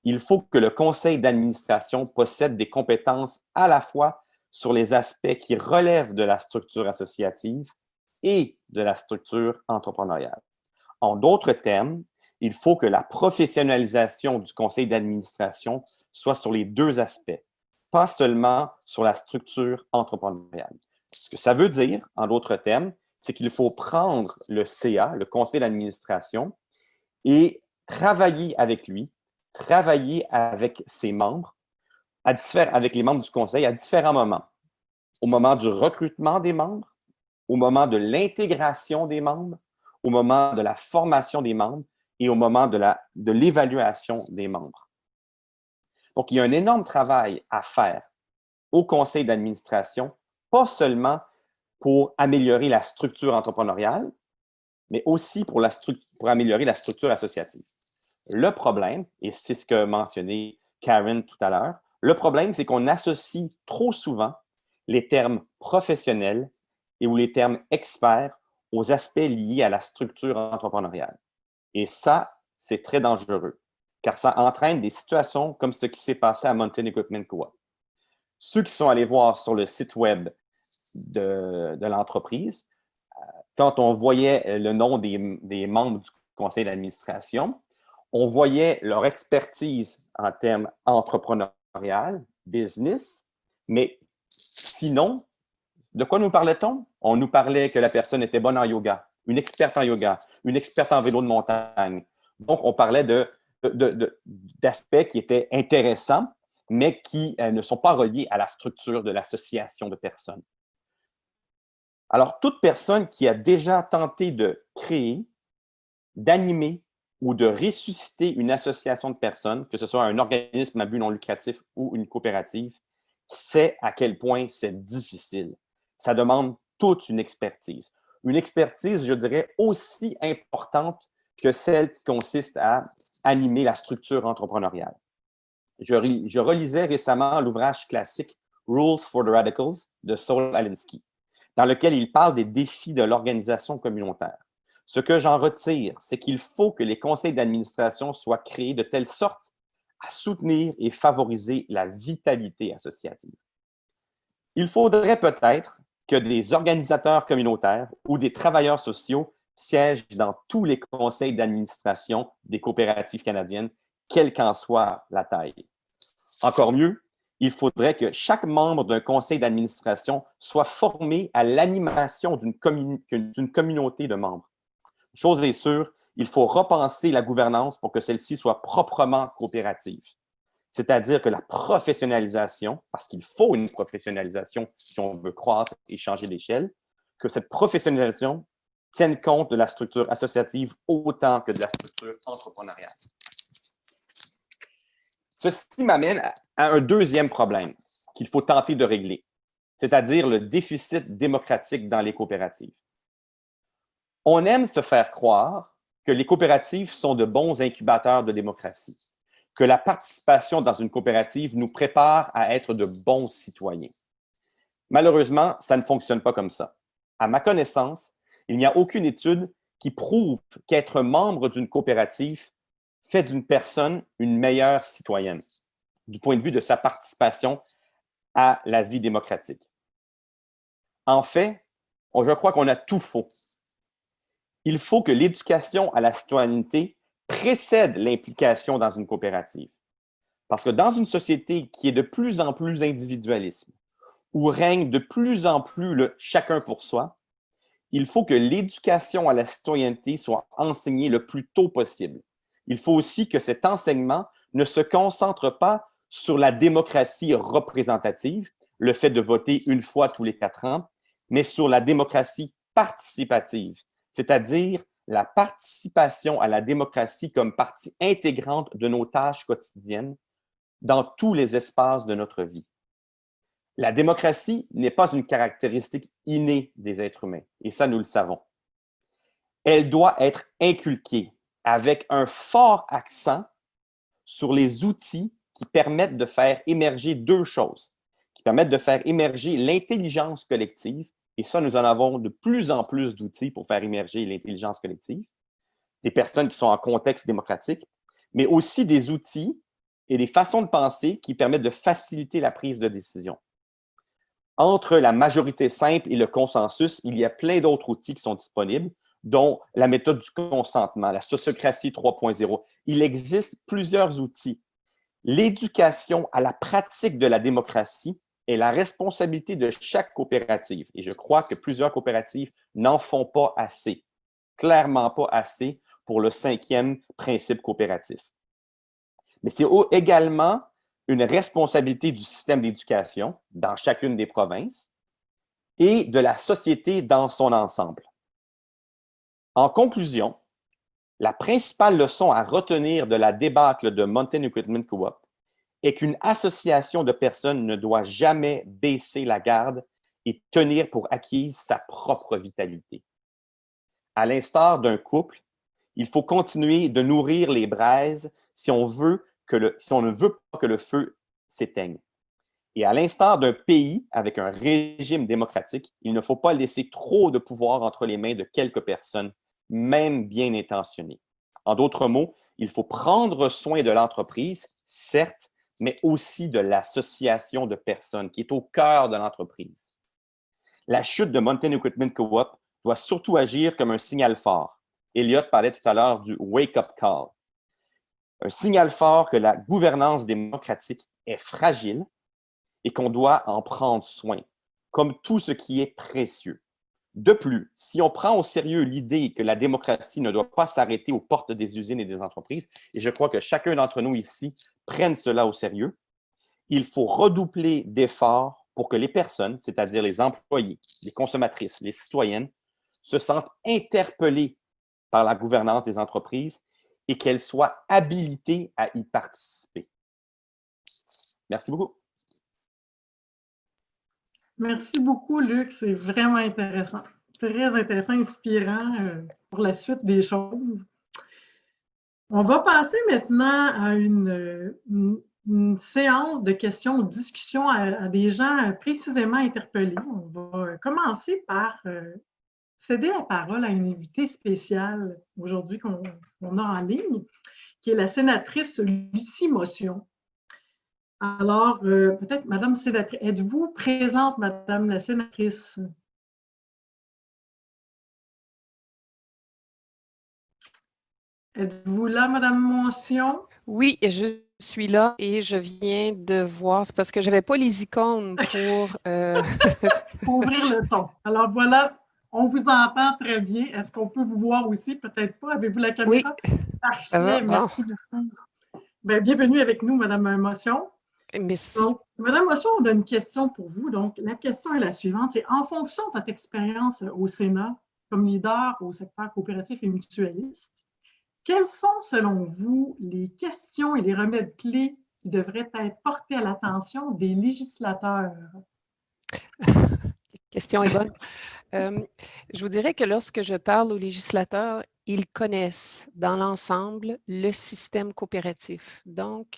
il faut que le conseil d'administration possède des compétences à la fois sur les aspects qui relèvent de la structure associative et de la structure entrepreneuriale. En d'autres termes, il faut que la professionnalisation du conseil d'administration soit sur les deux aspects, pas seulement sur la structure entrepreneuriale. Ce que ça veut dire, en d'autres termes, c'est qu'il faut prendre le CA, le conseil d'administration, et travailler avec lui, travailler avec ses membres, avec les membres du conseil à différents moments. Au moment du recrutement des membres, au moment de l'intégration des membres, au moment de la formation des membres et au moment de l'évaluation des membres. Donc, il y a un énorme travail à faire au conseil d'administration, pas seulement pour améliorer la structure entrepreneuriale, mais aussi pour améliorer la structure associative. Le problème, et c'est ce que mentionnait Karen tout à l'heure, Le problème, c'est qu'on associe trop souvent les termes professionnels et ou les termes experts aux aspects liés à la structure entrepreneuriale. Et ça, c'est très dangereux, car ça entraîne des situations comme ce qui s'est passé à Mountain Equipment Co-op. Ceux qui sont allés voir sur le site web de l'entreprise, quand on voyait le nom des membres du conseil d'administration, on voyait leur expertise en termes entrepreneurial, business, mais sinon, de quoi nous parlait-on? On nous parlait que la personne était bonne en yoga, une experte en yoga, une experte en vélo de montagne. Donc, on parlait d'aspects qui étaient intéressants, mais qui ne sont pas reliés à la structure de l'association de personnes. Alors, toute personne qui a déjà tenté de créer, d'animer ou de ressusciter une association de personnes, que ce soit un organisme à but non lucratif ou une coopérative, sait à quel point c'est difficile. Ça demande toute une expertise. Une expertise, je dirais, aussi importante que celle qui consiste à animer la structure entrepreneuriale. Je relisais récemment l'ouvrage classique « Rules for the Radicals » de Saul Alinsky, dans lequel il parle des défis de l'organisation communautaire. Ce que j'en retire, c'est qu'il faut que les conseils d'administration soient créés de telle sorte à soutenir et favoriser la vitalité associative. Il faudrait peut-être que des organisateurs communautaires ou des travailleurs sociaux siègent dans tous les conseils d'administration des coopératives canadiennes, quelle qu'en soit la taille. Encore mieux, il faudrait que chaque membre d'un conseil d'administration soit formé à l'animation d'une communauté de membres. Chose est sûre, il faut repenser la gouvernance pour que celle-ci soit proprement coopérative. C'est-à-dire que la professionnalisation, parce qu'il faut une professionnalisation si on veut croître et changer d'échelle, que cette professionnalisation tienne compte de la structure associative autant que de la structure entrepreneuriale. Ceci m'amène à un deuxième problème qu'il faut tenter de régler, c'est-à-dire le déficit démocratique dans les coopératives. On aime se faire croire que les coopératives sont de bons incubateurs de démocratie, que la participation dans une coopérative nous prépare à être de bons citoyens. Malheureusement, ça ne fonctionne pas comme ça. À ma connaissance, il n'y a aucune étude qui prouve qu'être membre d'une coopérative fait d'une personne une meilleure citoyenne, du point de vue de sa participation à la vie démocratique. En fait, je crois qu'on a tout faux. Il faut que l'éducation à la citoyenneté précède l'implication dans une coopérative. Parce que dans une société qui est de plus en plus individualiste, où règne de plus en plus le chacun pour soi, il faut que l'éducation à la citoyenneté soit enseignée le plus tôt possible. Il faut aussi que cet enseignement ne se concentre pas sur la démocratie représentative, le fait de voter une fois tous les 4 ans, mais sur la démocratie participative, c'est-à-dire la participation à la démocratie comme partie intégrante de nos tâches quotidiennes dans tous les espaces de notre vie. La démocratie n'est pas une caractéristique innée des êtres humains, et ça, nous le savons. Elle doit être inculquée avec un fort accent sur les outils qui permettent de faire émerger deux choses, qui permettent de faire émerger l'intelligence collective, et ça, nous en avons de plus en plus d'outils pour faire émerger l'intelligence collective, des personnes qui sont en contexte démocratique, mais aussi des outils et des façons de penser qui permettent de faciliter la prise de décision. Entre la majorité simple et le consensus, il y a plein d'autres outils qui sont disponibles, dont la méthode du consentement, la sociocratie 3.0. Il existe plusieurs outils. L'éducation à la pratique de la démocratie est la responsabilité de chaque coopérative. Et je crois que plusieurs coopératives n'en font pas assez, clairement pas assez pour le 5e principe coopératif. Mais c'est également une responsabilité du système d'éducation dans chacune des provinces et de la société dans son ensemble. En conclusion, la principale leçon à retenir de la débâcle de Mountain Equipment Co-op est qu'une association de personnes ne doit jamais baisser la garde et tenir pour acquise sa propre vitalité. À l'instar d'un couple, il faut continuer de nourrir les braises si on ne veut pas que le feu s'éteignent. Et à l'instar d'un pays avec un régime démocratique, il ne faut pas laisser trop de pouvoir entre les mains de quelques personnes, même bien intentionnées. En d'autres mots, il faut prendre soin de l'entreprise, certes, mais aussi de l'association de personnes qui est au cœur de l'entreprise. La chute de Mountain Equipment Co-op doit surtout agir comme un signal fort. Elliot parlait tout à l'heure du « wake-up call ». Un signal fort que la gouvernance démocratique est fragile et qu'on doit en prendre soin, comme tout ce qui est précieux. De plus, si on prend au sérieux l'idée que la démocratie ne doit pas s'arrêter aux portes des usines et des entreprises, et je crois que chacun d'entre nous ici prenne cela au sérieux, il faut redoubler d'efforts pour que les personnes, c'est-à-dire les employés, les consommatrices, les citoyennes, se sentent interpellées par la gouvernance des entreprises et qu'elles soient habilitées à y participer. Merci beaucoup. Merci beaucoup, Luc. C'est vraiment intéressant. Très intéressant, inspirant pour la suite des choses. On va passer maintenant à une séance de questions ou discussions à des gens précisément interpellés. On va commencer par céder la parole à une invitée spéciale aujourd'hui qu'on a en ligne, qui est la sénatrice Lucie Motion. Alors, peut-être, Madame Sénatrice, êtes-vous présente, Madame la Sénatrice? Êtes-vous là, Madame Motion? Oui, je suis là et je viens de voir, c'est parce que je n'avais pas les icônes pour... Pour ouvrir le son. Alors voilà, on vous entend très bien. Est-ce qu'on peut vous voir aussi? Peut-être pas. Avez-vous la caméra? Oui. Parfait, Bon. merci beaucoup. Bien, bienvenue avec nous, Madame Motion. Merci. Donc, Madame Motion, on a une question pour vous. Donc, la question est la suivante. C'est en fonction de votre expérience au Sénat, comme leader au secteur coopératif et mutualiste, quelles sont, selon vous, les questions et les remèdes clés qui devraient être portés à l'attention des législateurs? La question est bonne. Je vous dirais que lorsque je parle aux législateurs, ils connaissent dans l'ensemble le système coopératif. Donc,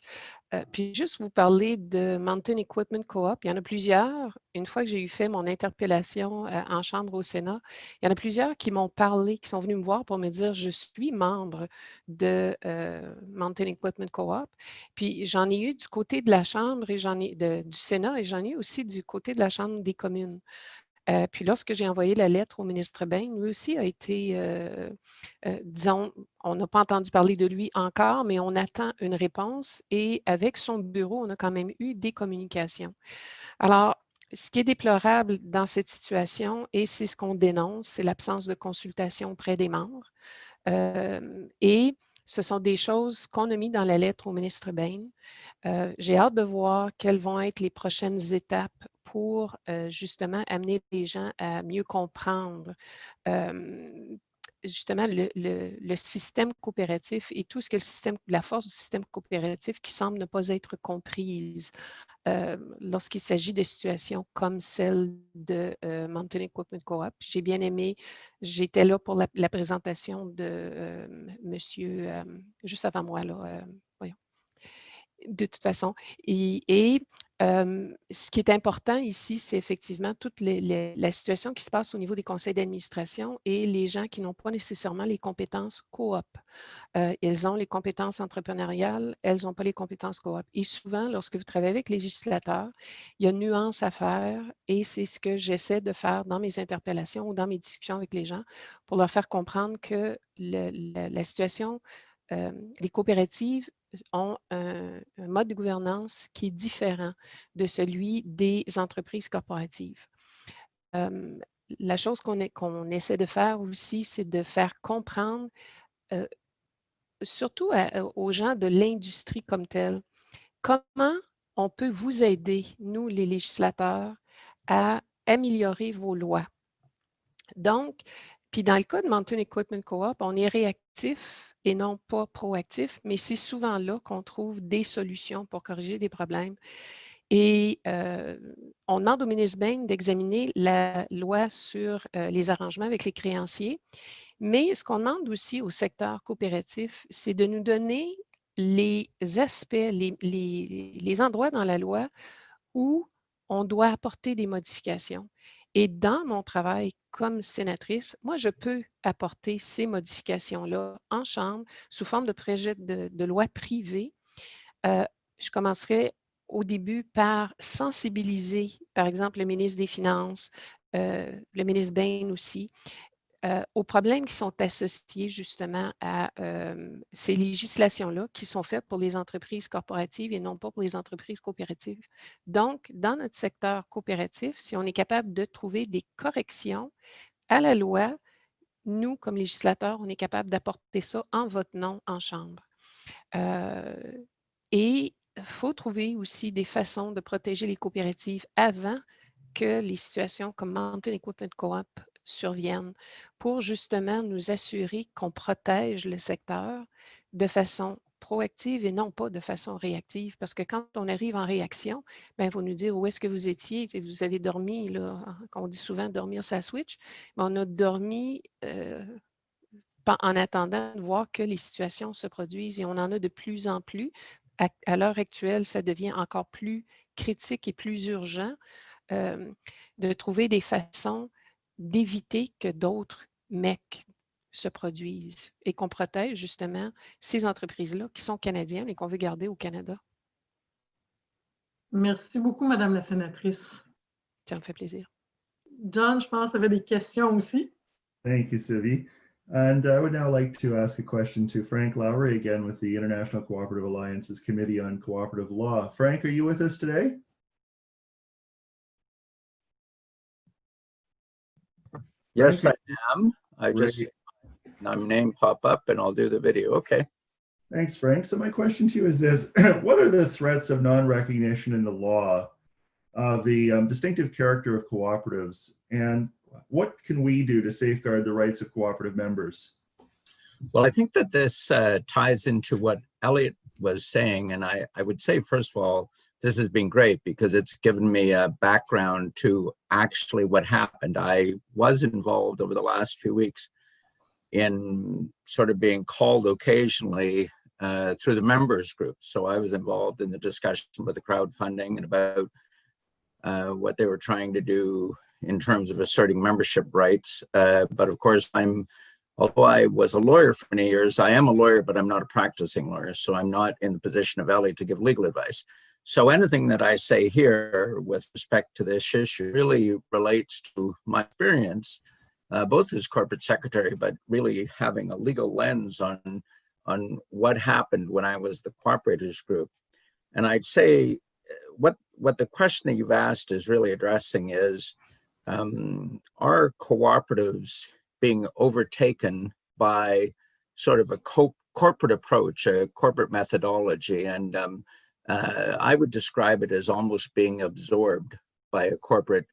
puis juste vous parler de Mountain Equipment Co-op, il y en a plusieurs. Une fois que j'ai eu fait mon interpellation en chambre au Sénat, il y en a plusieurs qui m'ont parlé, qui sont venus me voir pour me dire « je suis membre de Mountain Equipment Co-op ». Puis j'en ai eu du côté de la chambre et du Sénat et j'en ai eu aussi du côté de la chambre des communes. Puis lorsque j'ai envoyé la lettre au ministre Bain, lui aussi a été, disons, on n'a pas entendu parler de lui encore, mais on attend une réponse et avec son bureau, on a quand même eu des communications. Alors, ce qui est déplorable dans cette situation, et c'est ce qu'on dénonce, c'est l'absence de consultation auprès des membres. Et ce sont des choses qu'on a mis dans la lettre au ministre Bain. J'ai hâte de voir quelles vont être les prochaines étapes pour justement amener les gens à mieux comprendre justement le système coopératif et tout ce que la force du système coopératif qui semble ne pas être comprise lorsqu'il s'agit de situations comme celle de Mountain Equipment Co-op. J'ai bien aimé, j'étais là pour la présentation de monsieur, juste avant moi, là, voyons. De toute façon. Et ce qui est important ici, c'est effectivement toute la situation qui se passe au niveau des conseils d'administration et les gens qui n'ont pas nécessairement les compétences coop. Ils ont les compétences entrepreneuriales, elles n'ont pas les compétences coop. Et souvent, lorsque vous travaillez avec les législateurs, il y a une nuance à faire et c'est ce que j'essaie de faire dans mes interpellations ou dans mes discussions avec les gens pour leur faire comprendre que la situation, les coopératives ont un mode de gouvernance qui est différent de celui des entreprises corporatives. La chose qu'on essaie de faire aussi, c'est de faire comprendre, surtout aux gens de l'industrie comme telle, comment on peut vous aider, nous, les législateurs, à améliorer vos lois. Donc, puis dans le cas de Mountain Equipment Co-op, on est réactif et non pas proactif, mais c'est souvent là qu'on trouve des solutions pour corriger des problèmes. Et on demande au ministre Bain d'examiner la loi sur les arrangements avec les créanciers, mais ce qu'on demande aussi au secteur coopératif, c'est de nous donner les aspects, les endroits dans la loi où on doit apporter des modifications. Et dans mon travail comme sénatrice, moi, je peux apporter ces modifications-là en Chambre sous forme de projet de loi privée. Je commencerai au début par sensibiliser, par exemple, le ministre des Finances, le ministre Bain aussi, aux problèmes qui sont associés justement à ces législations-là qui sont faites pour les entreprises corporatives et non pas pour les entreprises coopératives. Donc, dans notre secteur coopératif, si on est capable de trouver des corrections à la loi, nous, comme législateurs, on est capable d'apporter ça en votre nom en Chambre. Et il faut trouver aussi des façons de protéger les coopératives avant que les situations comme Mountain Equipment Co-op surviennent pour justement nous assurer qu'on protège le secteur de façon proactive et non pas de façon réactive. Parce que quand on arrive en réaction, il faut nous dire où est-ce que vous étiez. Vous avez dormi, là, on dit souvent dormir sa switch, mais on a dormi en attendant de voir que les situations se produisent et on en a de plus en plus. À l'heure actuelle, ça devient encore plus critique et plus urgent de trouver des façons d'éviter que d'autres MEC se produisent et qu'on protège justement ces entreprises-là qui sont canadiennes et qu'on veut garder au Canada. Merci beaucoup, Madame la sénatrice. Ça me fait plaisir. John, je pense qu'il y avait des questions aussi. Thank you, Sylvie. And I would now like to ask a question to Frank Lowry again with the International Cooperative Alliance's Committee on Cooperative Law. Frank, are you with us today? Yes, Frank, I am. I just, my name pop up and I'll do the video. Okay. Thanks, Frank. So my question to you is this: what are the threats of non-recognition in the law of the distinctive character of cooperatives, and what can we do to safeguard the rights of cooperative members? Well, I think that this ties into what Elliot was saying. And I would say, first of all, this has been great because it's given me a background to actually what happened. I was involved over the last few weeks in sort of being called occasionally through the members group. So I was involved in the discussion with the crowdfunding and about what they were trying to do in terms of asserting membership rights. But of course, although I was a lawyer for many years, I am a lawyer, but I'm not a practicing lawyer. So I'm not in the position of Elliot to give legal advice. So anything that I say here with respect to this issue really relates to my experience, both as corporate secretary, but really having a legal lens on what happened when I was the cooperatives group. And I'd say what the question that you've asked is really addressing is, are cooperatives being overtaken by sort of a corporate approach, a corporate methodology? And I would describe it as almost being absorbed by a corporate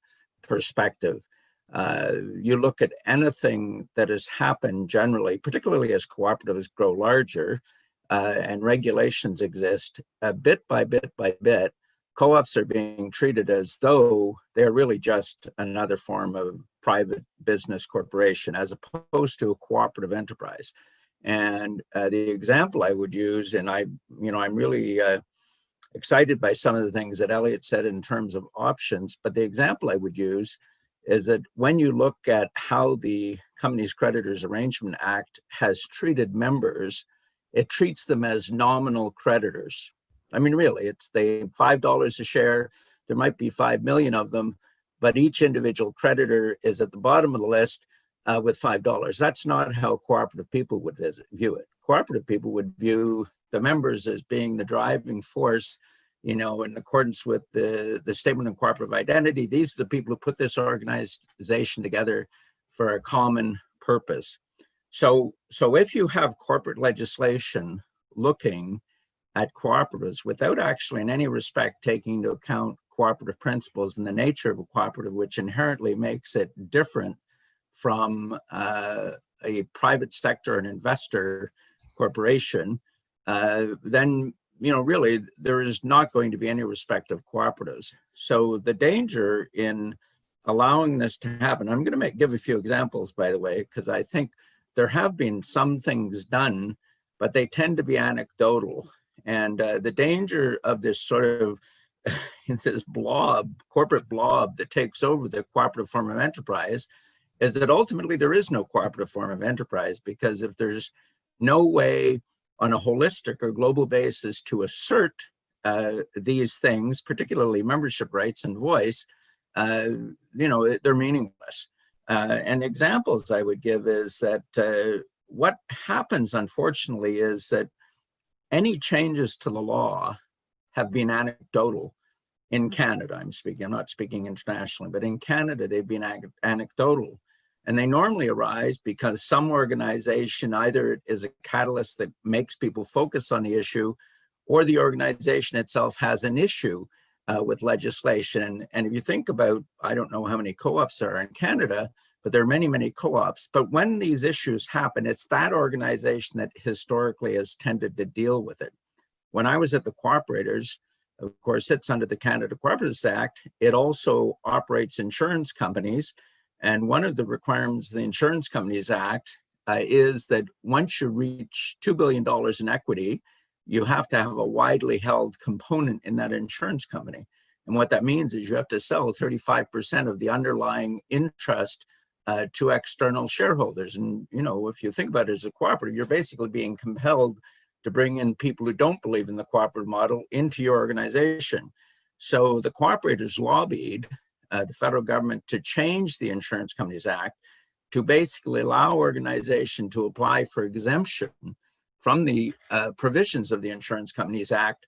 perspective. You look at anything that has happened generally, particularly as cooperatives grow larger and regulations exist, bit by bit by bit, co-ops are being treated as though they're really just another form of private business corporation as opposed to a cooperative enterprise. And the example I would use, and I'm really excited by some of the things that Elliot said in terms of options, but the example I would use is that when you look at how the Companies Creditors Arrangement Act has treated members, it treats them as nominal creditors. I mean, really, it's $5 a share. There might be 5 million of them, but each individual creditor is at the bottom of the list with $5. That's not how cooperative people would view it. Cooperative people would view the members as being the driving force, in accordance with the Statement of Cooperative Identity. These are the people who put this organization together for a common purpose. So if you have corporate legislation looking at cooperatives without actually in any respect taking into account cooperative principles and the nature of a cooperative, which inherently makes it different from a private sector and investor corporation, then really there is not going to be any respect of cooperatives. So the danger in allowing this to happen, I'm going to give a few examples, by the way, because I think there have been some things done but they tend to be anecdotal. And the danger of this sort of this blob, corporate blob that takes over the cooperative form of enterprise is that ultimately there is no cooperative form of enterprise, because if there's no way on a holistic or global basis to assert these things, particularly membership rights and voice, they're meaningless. And examples I would give is that what happens, unfortunately, is that any changes to the law have been anecdotal in Canada. I'm not speaking internationally, but in Canada, they've been anecdotal. And they normally arise because some organization either is a catalyst that makes people focus on the issue, or the organization itself has an issue with legislation. And if you think about, I don't know how many co-ops there are in Canada, but there are many, many co-ops. But when these issues happen, it's that organization that historically has tended to deal with it. When I was at the Cooperators, of course, it's under the Canada Cooperatives Act. It also operates insurance companies. And one of the requirements of the Insurance Companies Act is that once you reach $2 billion in equity, you have to have a widely held component in that insurance company. And what that means is you have to sell 35% of the underlying interest to external shareholders. And, if you think about it as a cooperative, you're basically being compelled to bring in people who don't believe in the cooperative model into your organization. So the Cooperators lobbied the federal government to change the Insurance Companies Act to basically allow organization to apply for exemption from the provisions of the Insurance Companies Act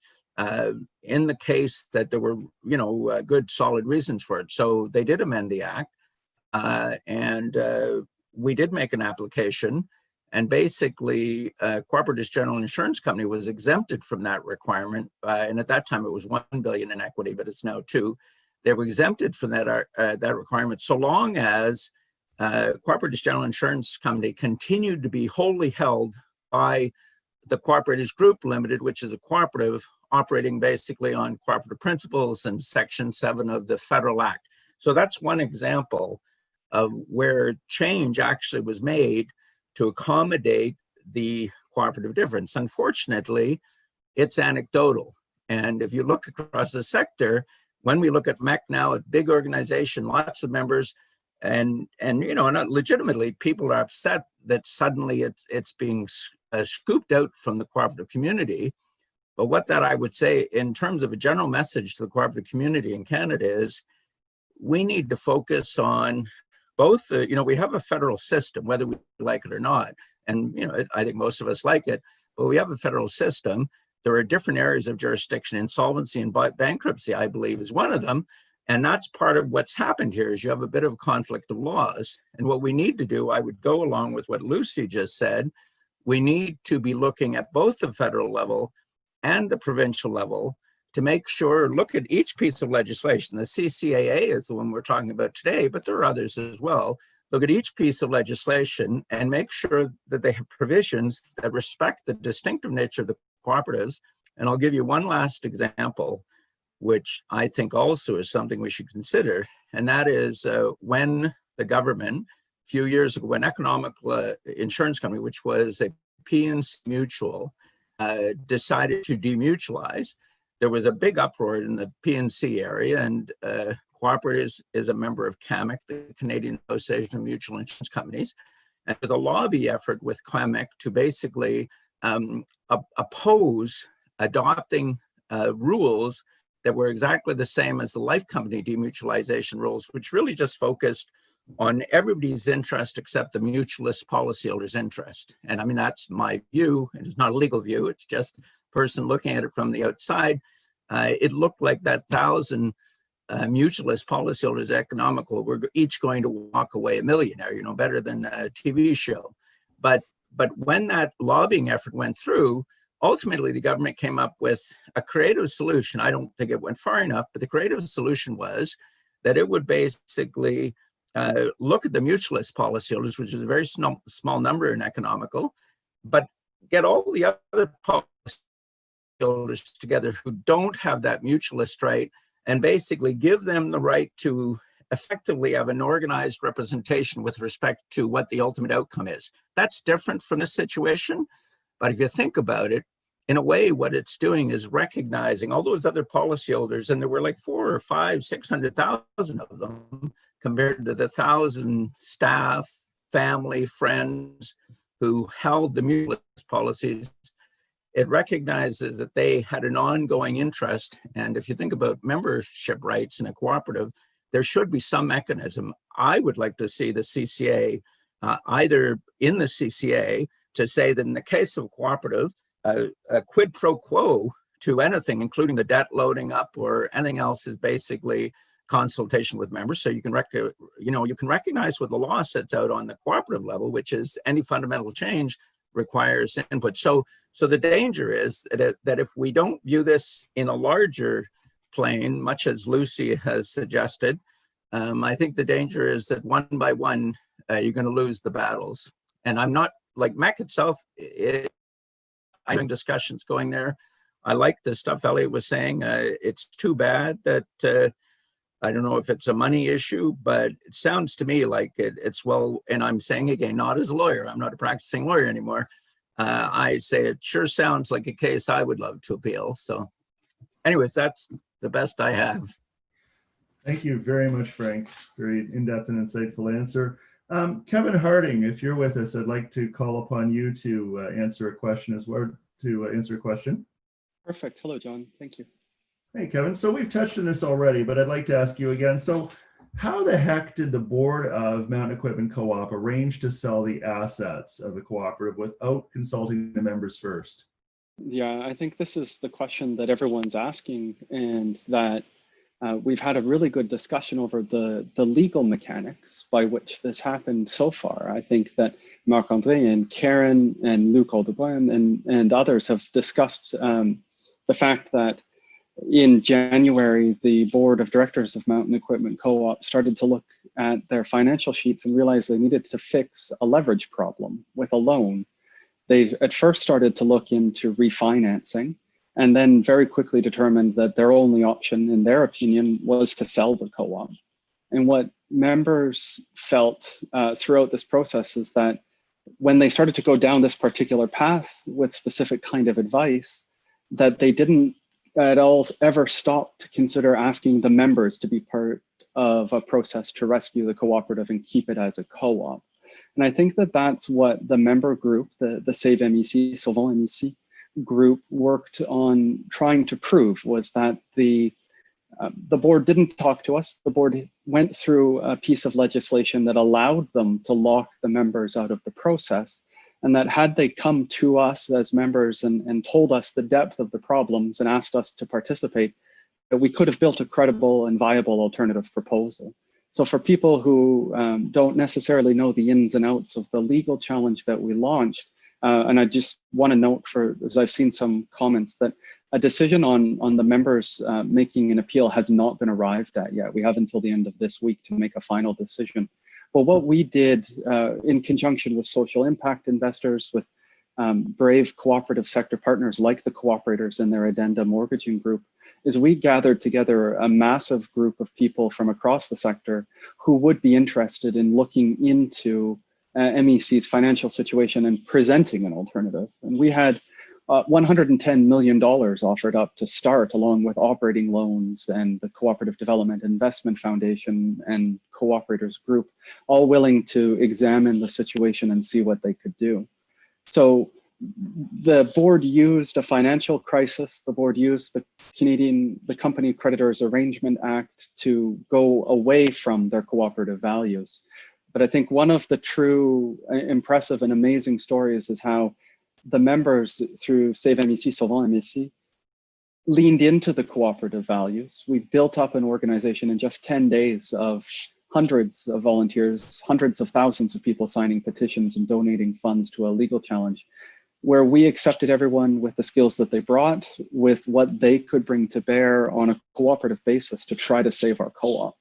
in the case that there were, good, solid reasons for it. So they did amend the act, and we did make an application. And basically, Cooperatives General Insurance Company was exempted from that requirement. And at that time, it was $1 billion in equity, but it's now $2 billion. They were exempted from that requirement so long as Cooperatives General Insurance Company continued to be wholly held by the Cooperatives Group Limited, which is a cooperative operating basically on cooperative principles and Section 7 of the Federal Act. So that's one example of where change actually was made to accommodate the cooperative difference. Unfortunately, it's anecdotal. And if you look across the sector, when we look at MEC now, a big organization, lots of members, and not legitimately, people are upset that suddenly it's being scooped out from the cooperative community. But what that I would say in terms of a general message to the cooperative community in Canada is we need to focus on both, we have a federal system, whether we like it or not. And, I think most of us like it, but we have a federal system. There are different areas of jurisdiction. Insolvency and bankruptcy, I believe, is one of them. And that's part of what's happened here is you have a bit of a conflict of laws. And what we need to do, I would go along with what Lucy just said, we need to be looking at both the federal level and the provincial level to make sure, look at each piece of legislation. The CCAA is the one we're talking about today, but there are others as well. Look at each piece of legislation and make sure that they have provisions that respect the distinctive nature of the cooperatives. And I'll give you one last example, which I think also is something we should consider. And that is when the government, a few years ago, when Economical Insurance Company, which was a PNC mutual, decided to demutualize, there was a big uproar in the PNC area, and Cooperatives is a member of CAMIC, the Canadian Association of Mutual Insurance Companies. And there's a lobby effort with CAMIC to basically oppose adopting rules that were exactly the same as the life company demutualization rules, which really just focused on everybody's interest except the mutualist policyholder's interest. And I mean, that's my view. It's not a legal view. It's just a person looking at it from the outside. It looked like that 1,000 mutualist policyholders economical were each going to walk away a millionaire, better than a TV show. But when that lobbying effort went through, ultimately the government came up with a creative solution. I don't think it went far enough, but the creative solution was that it would basically look at the mutualist policyholders, which is a very small number in economical, but get all the other policyholders together who don't have that mutualist right and basically give them the right to effectively have an organized representation with respect to what the ultimate outcome is. That's different from this situation. But if you think about it, in a way, what it's doing is recognizing all those other policyholders, and there were like 400,000 or 500,000, 600,000 of them compared to the 1,000 staff, family, friends who held the mutualist policies. It recognizes that they had an ongoing interest. And if you think about membership rights in a cooperative, there should be some mechanism. I would like to see the CCA, either in the CCA, to say that in the case of a cooperative, a quid pro quo to anything, including the debt loading up or anything else, is basically consultation with members. So you can recognize what the law sets out on the cooperative level, which is any fundamental change requires input. So the danger is that if we don't view this in a larger plane, much as Lucy has suggested, I think the danger is that one by one, you're going to lose the battles. And I'm not, like MEC itself, I'm in discussions going there. I like the stuff Elliot was saying. It's too bad that, I don't know if it's a money issue, but it sounds to me like it's well, and I'm saying again, not as a lawyer, I'm not a practicing lawyer anymore. I say it sure sounds like a case I would love to appeal. So anyways, that's the best I have. Thank you very much, Frank. Very in-depth and insightful answer. Kevin Harding, if you're with us, I'd like to call upon you to answer a question as well, Perfect. Hello, John. Thank you. Hey, Kevin. So we've touched on this already, but I'd like to ask you again. So how the heck did the board of Mountain Equipment Co-op arrange to sell the assets of the cooperative without consulting the members first? Yeah, I think this is the question that everyone's asking, and that we've had a really good discussion over the legal mechanics by which this happened so far. I think that Marc-Andre and Karen and Luc Audebrand and others have discussed the fact that in January, the board of directors of Mountain Equipment Co-op started to look at their financial sheets and realized they needed to fix a leverage problem with a loan. They at first started to look into refinancing, and then very quickly determined that their only option, in their opinion, was to sell the co-op. And what members felt throughout this process is that when they started to go down this particular path with specific kind of advice, that they didn't at all ever stop to consider asking the members to be part of a process to rescue the cooperative and keep it as a co-op. And I think that that's what the member group, the Save MEC, Sauvons MEC group, worked on trying to prove, was that the board didn't talk to us. The board went through a piece of legislation that allowed them to lock the members out of the process, and that had they come to us as members and told us the depth of the problems and asked us to participate, that we could have built a credible and viable alternative proposal. So for people who don't necessarily know the ins and outs of the legal challenge that we launched, and I just want to note, as I've seen some comments, that a decision on the members making an appeal has not been arrived at yet. We have until the end of this week to make a final decision. But what we did in conjunction with social impact investors, with brave cooperative sector partners like the Co-operators and their addenda mortgaging group, is we gathered together a massive group of people from across the sector who would be interested in looking into MEC's financial situation and presenting an alternative. And we had $110 million offered up to start, along with operating loans and the Cooperative Development Investment Foundation and Co-operators group, all willing to examine the situation and see what they could do. So the board used a financial crisis. The board used the Company Creditors Arrangement Act to go away from their cooperative values. But I think one of the true impressive and amazing stories is how the members, through Save MEC, Sauvons MEC, leaned into the cooperative values. We built up an organization in just 10 days of hundreds of volunteers, hundreds of thousands of people signing petitions and donating funds to a legal challenge, where we accepted everyone with the skills that they brought, with what they could bring to bear on a cooperative basis to try to save our co-op.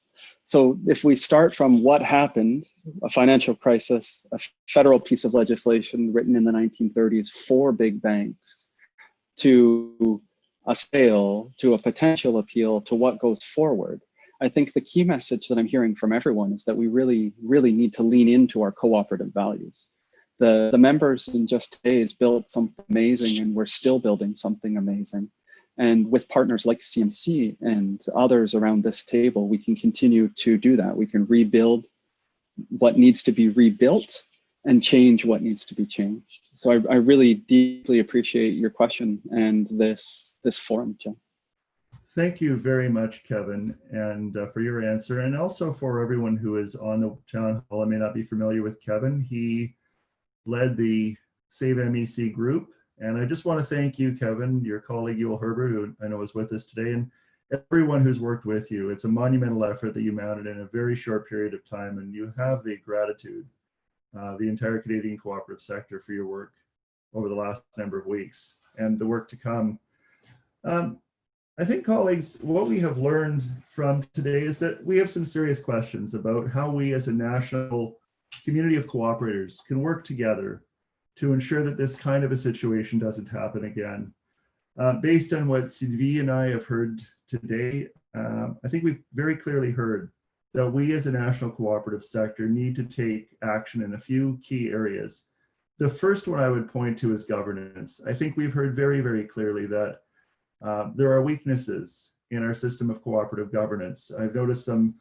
So if we start from what happened, a financial crisis, a federal piece of legislation written in the 1930s for big banks, to a sale, to a potential appeal, to what goes forward, I think the key message that I'm hearing from everyone is that we really, really need to lean into our cooperative values. The members in just days built something amazing, and we're still building something amazing. And with partners like CMC and others around this table, we can continue to do that. We can rebuild what needs to be rebuilt and change what needs to be changed. So I really deeply appreciate your question and this forum, Jim. Thank you very much, Kevin, and for your answer, and also for everyone who is on the town hall. I may not be familiar with Kevin. He led the Save MEC group, and I just want to thank you, Kevin, your colleague Yul Herbert, who I know is with us today, and everyone who's worked with you. It's a monumental effort that you mounted in a very short period of time, and you have the gratitude, the entire Canadian cooperative sector, for your work over the last number of weeks and the work to come. I think, colleagues, what we have learned from today is that we have some serious questions about how we as a national community of cooperators can work together to ensure that this kind of a situation doesn't happen again. Based on what Sylvie and I have heard today, I think we've very clearly heard that we as a national cooperative sector need to take action in a few key areas. The first one I would point to is governance. I think we've heard very, very clearly that there are weaknesses in our system of cooperative governance. I've noticed some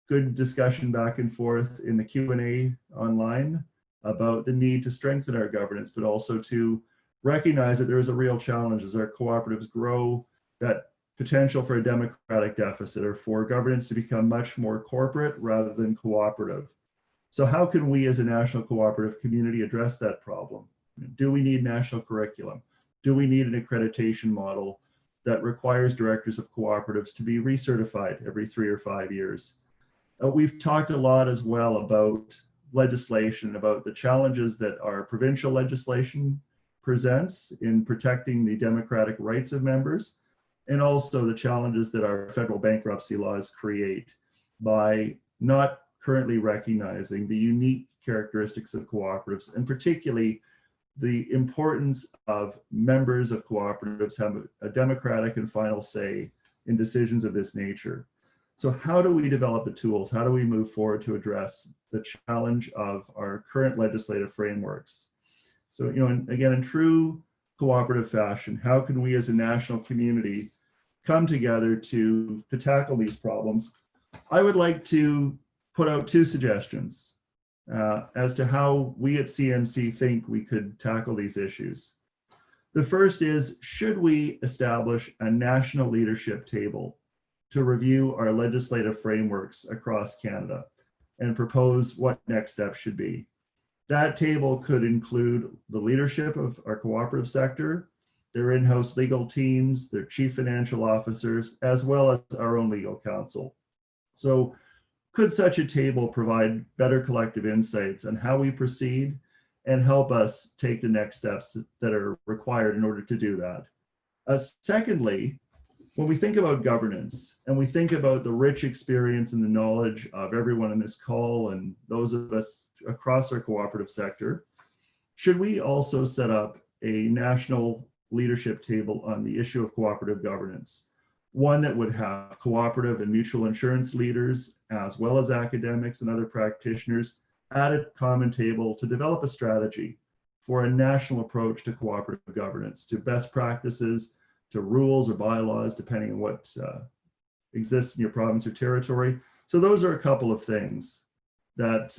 good discussion back and forth in the Q&A online about the need to strengthen our governance, but also to recognize that there is a real challenge as our cooperatives grow, that potential for a democratic deficit or for governance to become much more corporate rather than cooperative. So how can we as a national cooperative community address that problem? Do we need national curriculum? Do we need an accreditation model that requires directors of cooperatives to be recertified every 3 or 5 years? We've talked a lot as well about legislation, about the challenges that our provincial legislation presents in protecting the democratic rights of members, and also the challenges that our federal bankruptcy laws create by not currently recognizing the unique characteristics of cooperatives, and particularly the importance of members of cooperatives have a democratic and final say in decisions of this nature. So how do we develop the tools? How do we move forward to address the challenge of our current legislative frameworks? So, again, in true cooperative fashion, how can we as a national community come together to tackle these problems? I would like to put out 2 suggestions as to how we at CMC think we could tackle these issues. The first is, should we establish a national leadership table to review our legislative frameworks across Canada and propose what next steps should be? That table could include the leadership of our cooperative sector, their in-house legal teams, their chief financial officers, as well as our own legal counsel. So could such a table provide better collective insights on how we proceed and help us take the next steps that are required in order to do that? Secondly, when we think about governance and we think about the rich experience and the knowledge of everyone in this call and those of us across our cooperative sector, should we also set up a national leadership table on the issue of cooperative governance? One that would have cooperative and mutual insurance leaders, as well as academics and other practitioners, at a common table to develop a strategy for a national approach to cooperative governance, to best practices, to rules or bylaws, depending on what exists in your province or territory. So those are a couple of things that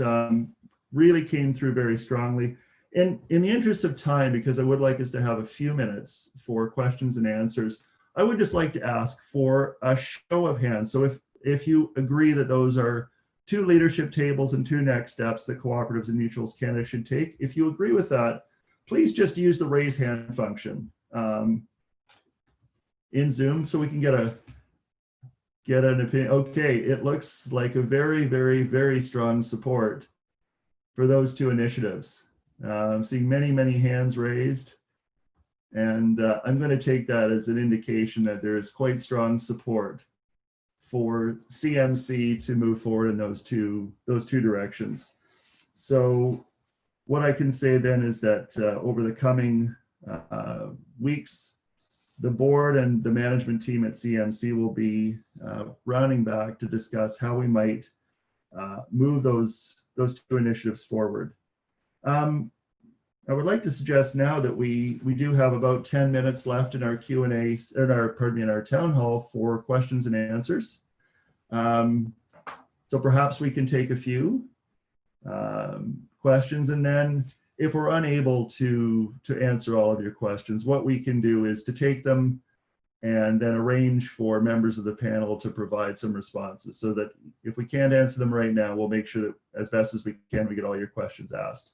really came through very strongly. And in the interest of time, because I would like us to have a few minutes for questions and answers, I would just like to ask for a show of hands. So if you agree that those are 2 leadership tables and 2 next steps that Cooperatives and Mutuals Canada should take, if you agree with that, please just use the raise hand function in Zoom so we can get an opinion. Okay, it looks like a very, very, very strong support for those 2 initiatives. I'm seeing many, many hands raised. And I'm going to take that as an indication that there is quite strong support for CMC to move forward in those two directions. So what I can say then is that over the coming weeks, the board and the management team at CMC will be rounding back to discuss how we might move those 2 initiatives forward. I would like to suggest now that we do have about 10 minutes left in our Q&A, in our town hall for questions and answers. So perhaps we can take a few questions, and then if we're unable to answer all of your questions, what we can do is to take them and then arrange for members of the panel to provide some responses, so that if we can't answer them right now, we'll make sure that as best as we can, we get all your questions asked.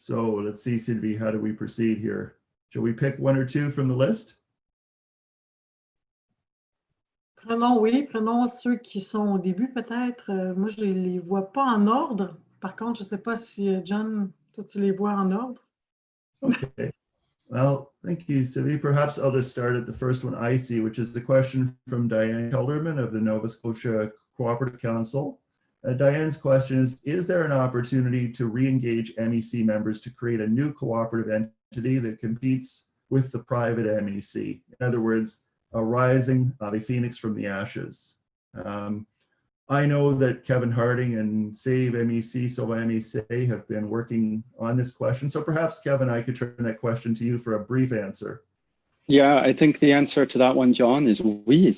So let's see, Sylvie, how do we proceed here? Shall we pick one or two from the list? Prenons ceux qui sont au début peut-être. Moi, je ne les vois pas en ordre. Par contre, je ne sais pas si, John, toi, tu les vois en ordre. Okay. Well, thank you, Sylvie. Perhaps I'll just start at the first one I see, which is the question from Diane Kelderman of the Nova Scotia Cooperative Council. Diane's question is there an opportunity to re-engage MEC members to create a new cooperative entity that competes with the private MEC? In other words, a rising of a phoenix from the ashes. I know that Kevin Harding and Save MEC, Sylva MEC have been working on this question. So perhaps, Kevin, I could turn that question to you for a brief answer. Yeah, I think the answer to that one, John, is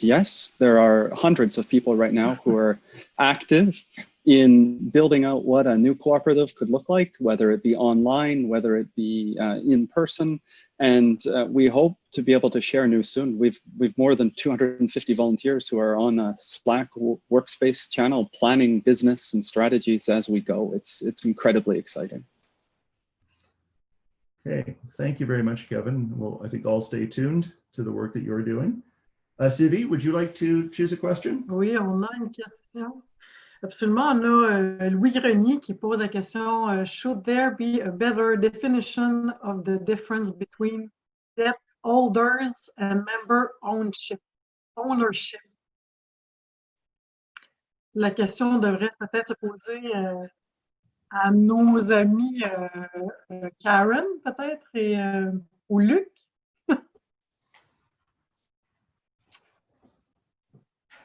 yes. There are hundreds of people right now who are active in building out what a new cooperative could look like, whether it be online, whether it be in person. And we hope to be able to share news soon. We've more than 250 volunteers who are on a Slack workspace channel planning business and strategies as we go. It's incredibly exciting. Okay, thank you very much, Kevin. Well, I think I'll stay tuned to the work that you're doing. Sylvie, would you like to choose a question? Oui, on a une question. Absolument, on a Louis Grenier qui pose la question, should there be a better definition of the difference between debt holders and member ownership? La question devrait peut-être se poser à nos amis Karen, peut-être, et ou Luc.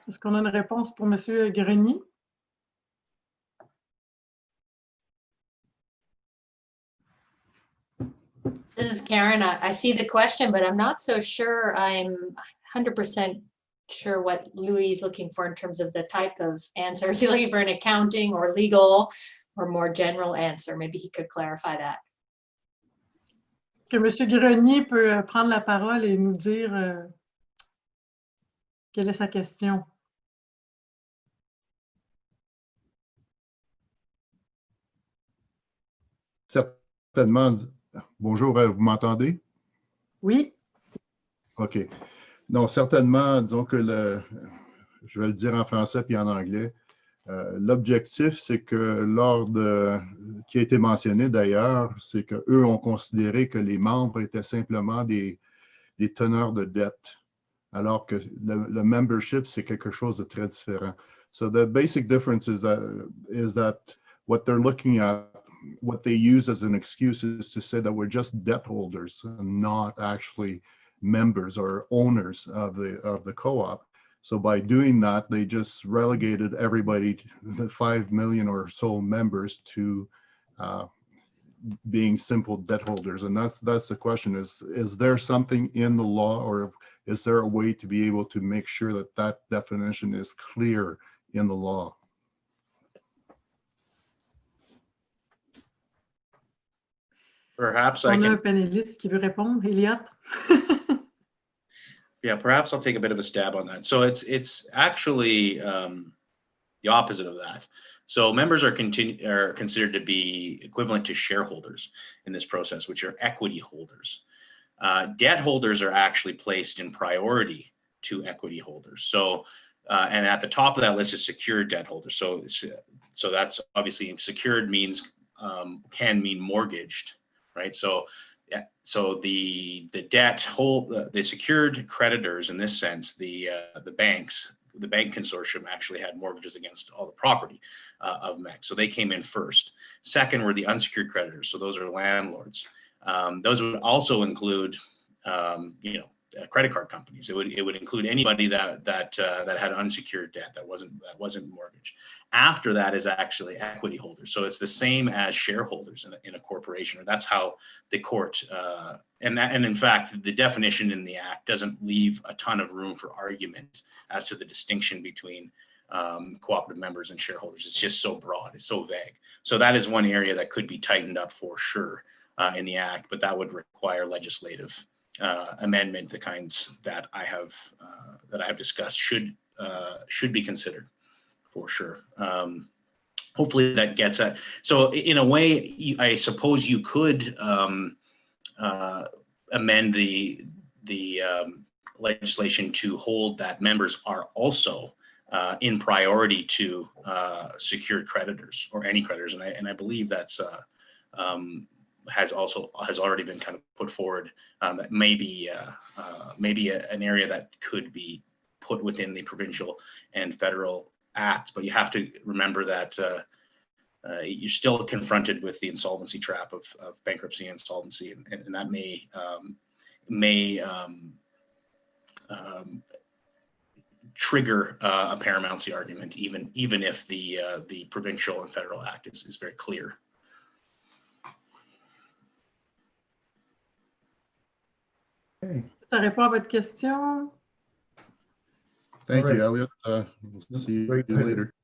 Est-ce qu'on a une réponse pour M. Grenier? This is Karen. I see the question, but I'm not so sure I'm 100% sure what Louis is looking for in terms of the type of answer. Is he looking for an accounting or legal or more general answer? Maybe he could clarify that. Est-ce que M. Grenier peut prendre la parole et nous dire quelle est sa question? Certainement. Bonjour, vous m'entendez? Oui. OK. Non, certainement, disons que je vais le dire en français puis en anglais. L'objectif, c'est que qui a été mentionné d'ailleurs, c'est qu'eux ont considéré que les membres étaient simplement des teneurs de dette, alors que le membership, c'est quelque chose de très différent. So the basic difference is that what they're looking at, what they use as an excuse is to say that we're just debt holders and not actually members or owners of the co-op. So by doing that, they just relegated everybody, the 5 million or so members, to being simple debt holders. And that's the question: is there something in the law, or is there a way to be able to make sure that that definition is clear in the law? Perhaps On a un panéliste qui veut répondre, Elliot. Yeah, perhaps I'll take a bit of a stab on that. So it's actually the opposite of that. So members are considered to be equivalent to shareholders in this process, which are equity holders. Debt holders are actually placed in priority to equity holders. So and at the top of that list is secured debt holders. So that's obviously secured means can mean mortgaged, right? So the the secured creditors in this sense, the banks, the bank consortium actually had mortgages against all the property of MEC. So they came in first. Second were the unsecured creditors. So those are landlords. Those would also include, credit card companies. It would include anybody that had unsecured debt that wasn't mortgage. After that is actually equity holders. So it's the same as shareholders in a corporation, or that's how the court and in fact the definition in the Act doesn't leave a ton of room for argument as to the distinction between cooperative members and shareholders. It's just so broad, it's so vague. So that is one area that could be tightened up for sure in the Act, but that would require legislative amendment. The kinds that I have discussed should be considered for sure. Hopefully that gets at. So in a way, I suppose you could amend the legislation to hold that members are also in priority to secured creditors or any creditors, and I believe that's has already been kind of put forward. That may be an area that could be put within the provincial and federal acts, but you have to remember that you're still confronted with the insolvency trap of bankruptcy and insolvency, and that may trigger a paramountcy argument, even if the provincial and federal act is very clear. Okay. Ça répond à votre question? Thank All right. you, Elliot. We'll see you later.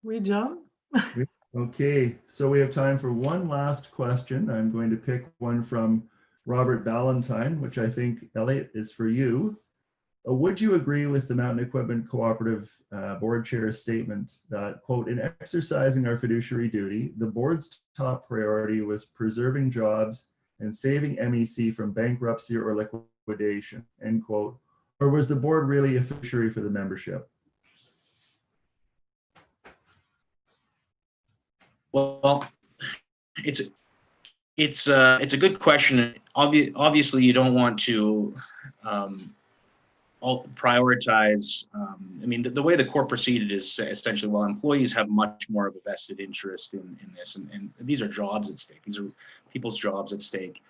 Oui, John? Okay, so we have time for one last question. I'm going to pick one from Robert Ballantyne, which I think, Elliot, is for you. Would you agree with the Mountain Equipment Cooperative Board Chair's statement that, quote, in exercising our fiduciary duty, the board's top priority was preserving jobs and saving MEC from bankruptcy or liquidation, end quote, or was the board really a fiduciary for the membership? Well, it's a good question. Obviously, you don't want to prioritize. I mean, the way the court proceeded is essentially, well, employees have much more of a vested interest in this, and these are jobs at stake. These are people's jobs at stake,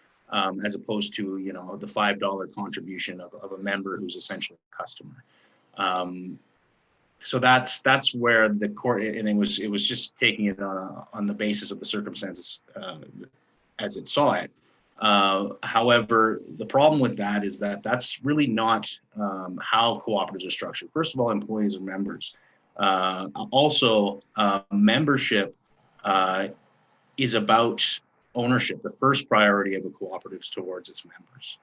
as opposed to, you know, the $5 contribution of a member who's essentially a customer. So that's where the court, and it was just taking it on the basis of the circumstances as it saw it. However, the problem with that is that that's really not how cooperatives are structured. First of all, employees are members. Also, membership is about ownership. The first priority of a cooperative is towards its members.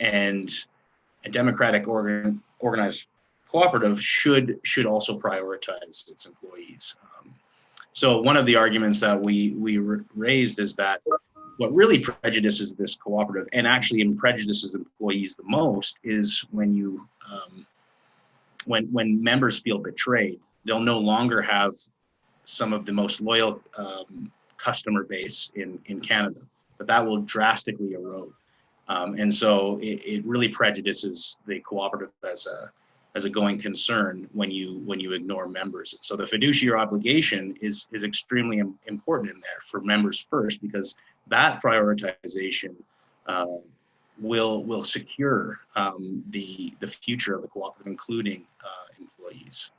And a democratic organized cooperative should also prioritize its employees. So one of the arguments that we raised is that what really prejudices this cooperative, and actually prejudices employees the most, is when you when members feel betrayed. They'll no longer have some of the most loyal customer base in Canada, but that will drastically erode. And so it really prejudices the cooperative as a going concern when you ignore members. So the fiduciary obligation is extremely important in there for members first, because that prioritization will secure the future of the cooperative, including employees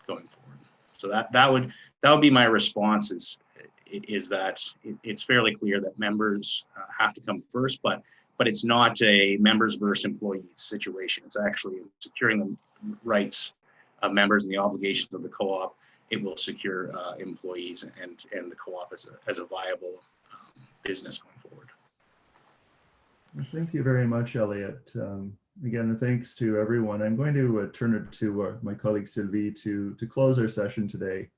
going forward. So that would be my response, is that it's fairly clear that members have to come first, but it's not a members versus employees situation. It's actually securing the rights of members and the obligations of the co-op. It will secure employees and the co-op as a viable business going forward. Well, thank you very much, Elliot. Again, thanks to everyone. I'm going to turn it to my colleague Sylvie to close our session today.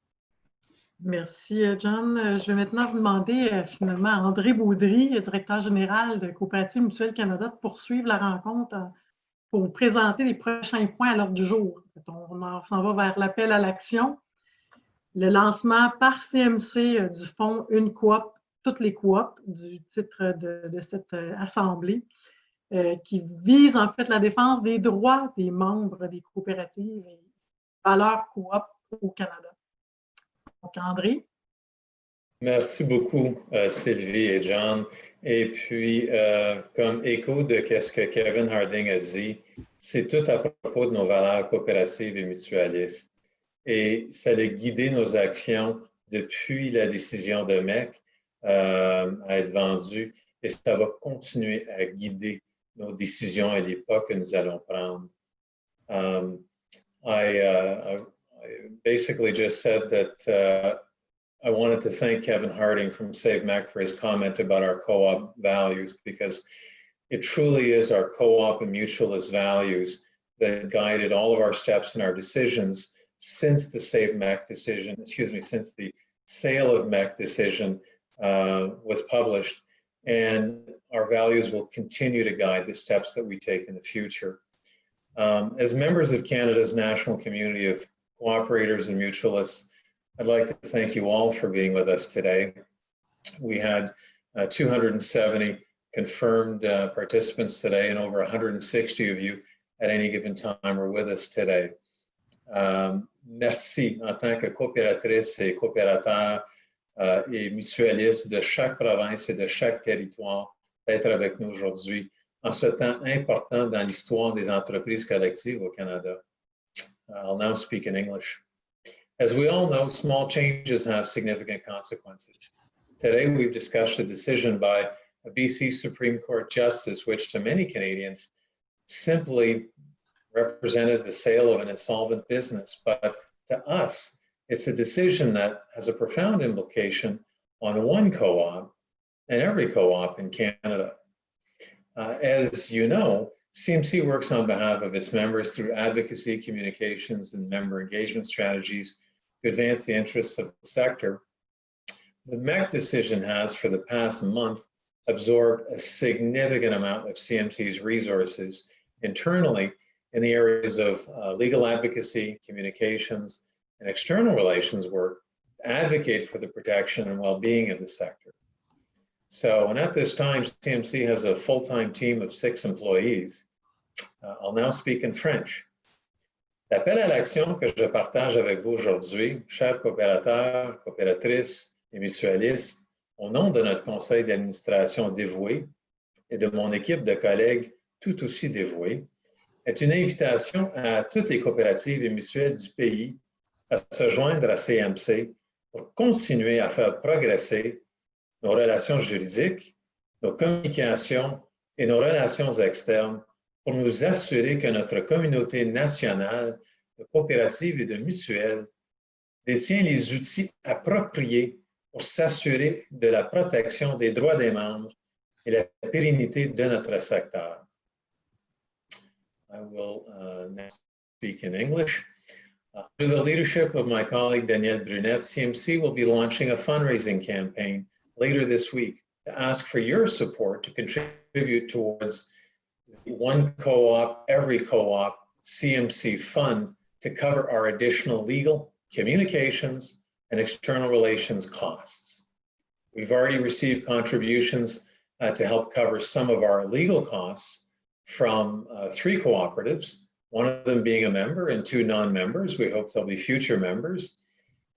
Merci, John. Je vais maintenant vous demander finalement à Andre Beaudry, directeur général de Coopérative Mutuelle Canada, de poursuivre la rencontre pour vous présenter les prochains points à l'ordre du jour. On s'en va vers l'appel à l'action, le lancement par CMC du fonds Une Coop, toutes les coops, du titre de cette assemblée, qui vise en fait la défense des droits des membres des coopératives et valeurs coop au Canada. Donc, André. Merci beaucoup, Sylvie et John. Et puis, comme écho de ce que Kevin Harding a dit, c'est tout à propos de nos valeurs coopératives et mutualistes. Et ça a guidé nos actions depuis la décision de MEC à être vendue, et ça va continuer à guider nos décisions et les pas que nous allons prendre. I basically just said that I wanted to thank Kevin Harding from Save MEC for his comment about our co-op values, because it truly is our co-op and mutualist values that guided all of our steps and our decisions since the Save MEC decision, since the sale of MEC decision was published. And our values will continue to guide the steps that we take in the future. As members of Canada's national community of cooperators and mutualists, I'd like to thank you all for being with us today. We had 270 confirmed participants today, and over 160 of you at any given time are with us today. Merci en tant que coopératrices et coopérateurs et mutualistes de chaque province et de chaque territoire d'être avec nous aujourd'hui en ce temps important dans l'histoire des entreprises collectives au Canada. I'll now speak in English. As we all know, small changes have significant consequences. Today, we've discussed a decision by a BC Supreme Court justice, which to many Canadians simply represented the sale of an insolvent business. But to us, it's a decision that has a profound implication on one co-op and every co-op in Canada. As you know, CMC works on behalf of its members through advocacy, communications, and member engagement strategies to advance the interests of the sector. The MEC decision has, for the past month, absorbed a significant amount of CMC's resources internally in the areas of legal advocacy, communications, and external relations work to advocate for the protection and well-being of the sector. So, and at this time, CMC has a full-time team of 6 employees. I'll now speak in French. L'appel à l'action que je partage avec vous aujourd'hui, chers coopérateurs, coopératrices et mutualistes, au nom de notre conseil d'administration dévoué et de mon équipe de collègues tout aussi dévoués, est une invitation à toutes les coopératives et mutuelles du pays à se joindre à CMC pour continuer à faire progresser nos relations juridiques, nos communications et nos relations externes pour nous assurer que notre communauté nationale de coopératives et de mutuelles détient les outils appropriés pour s'assurer de la protection des droits des membres et la pérennité de notre secteur. I will now speak in English. Under the leadership of my colleague Danielle Brunette, CMC will be launching a fundraising campaign later this week to ask for your support to contribute towards the One Co-op, Every Co-op CMC fund to cover our additional legal, communications, and external relations costs. We've already received contributions to help cover some of our legal costs from 3 cooperatives, one of them being a member and 2 non-members. We hope they'll be future members.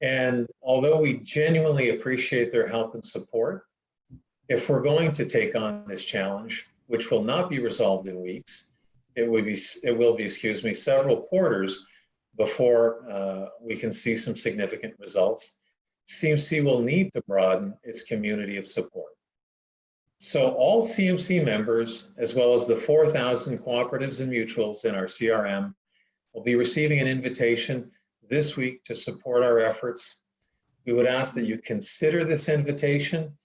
And although we genuinely appreciate their help and support, if we're going to take on this challenge, which will not be resolved in weeks, it will be several quarters before we can see some significant results, CMC will need to broaden its community of support. So all CMC members, as well as the 4,000 cooperatives and mutuals in our CRM, will be receiving an invitation this week to support our efforts. We would ask that you consider this invitation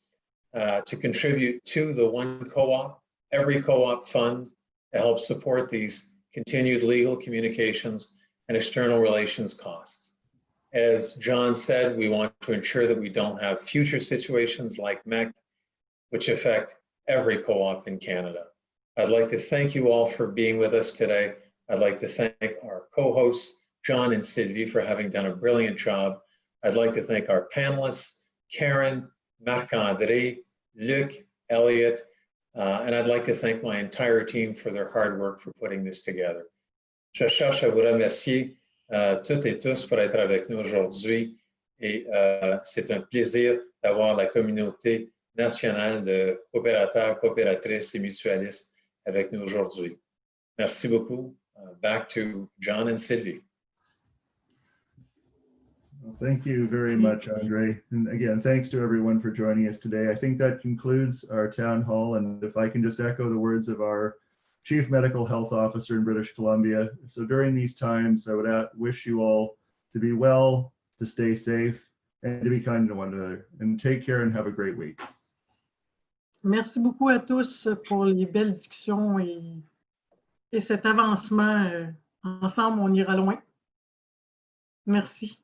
to contribute to the One Co-op, Every Co-op fund to help support these continued legal, communications, and external relations costs. As John said, we want to ensure that we don't have future situations like MEC, which affect every co-op in Canada. I'd like to thank you all for being with us today. I'd like to thank our co-hosts, John and Sylvie, for having done a brilliant job. I'd like to thank our panelists, Karen, Marc-Andre, Luc, Elliot, and I'd like to thank my entire team for their hard work for putting this together. Je cherche à vous remercier toutes et tous pour être avec nous aujourd'hui. et c'est un plaisir d'avoir la communauté nationale de coopérateurs, coopératrices et mutualistes avec nous aujourd'hui. Merci beaucoup. Back to John and Sylvie. Well, thank you very much, Andre. And again, thanks to everyone for joining us today. I think that concludes our town hall. And if I can just echo the words of our Chief Medical Health Officer in British Columbia. So during these times, I would wish you all to be well, to stay safe, and to be kind to one another. And take care and have a great week. Merci beaucoup à tous pour les belles discussions et cet avancement. Ensemble, on ira loin. Merci.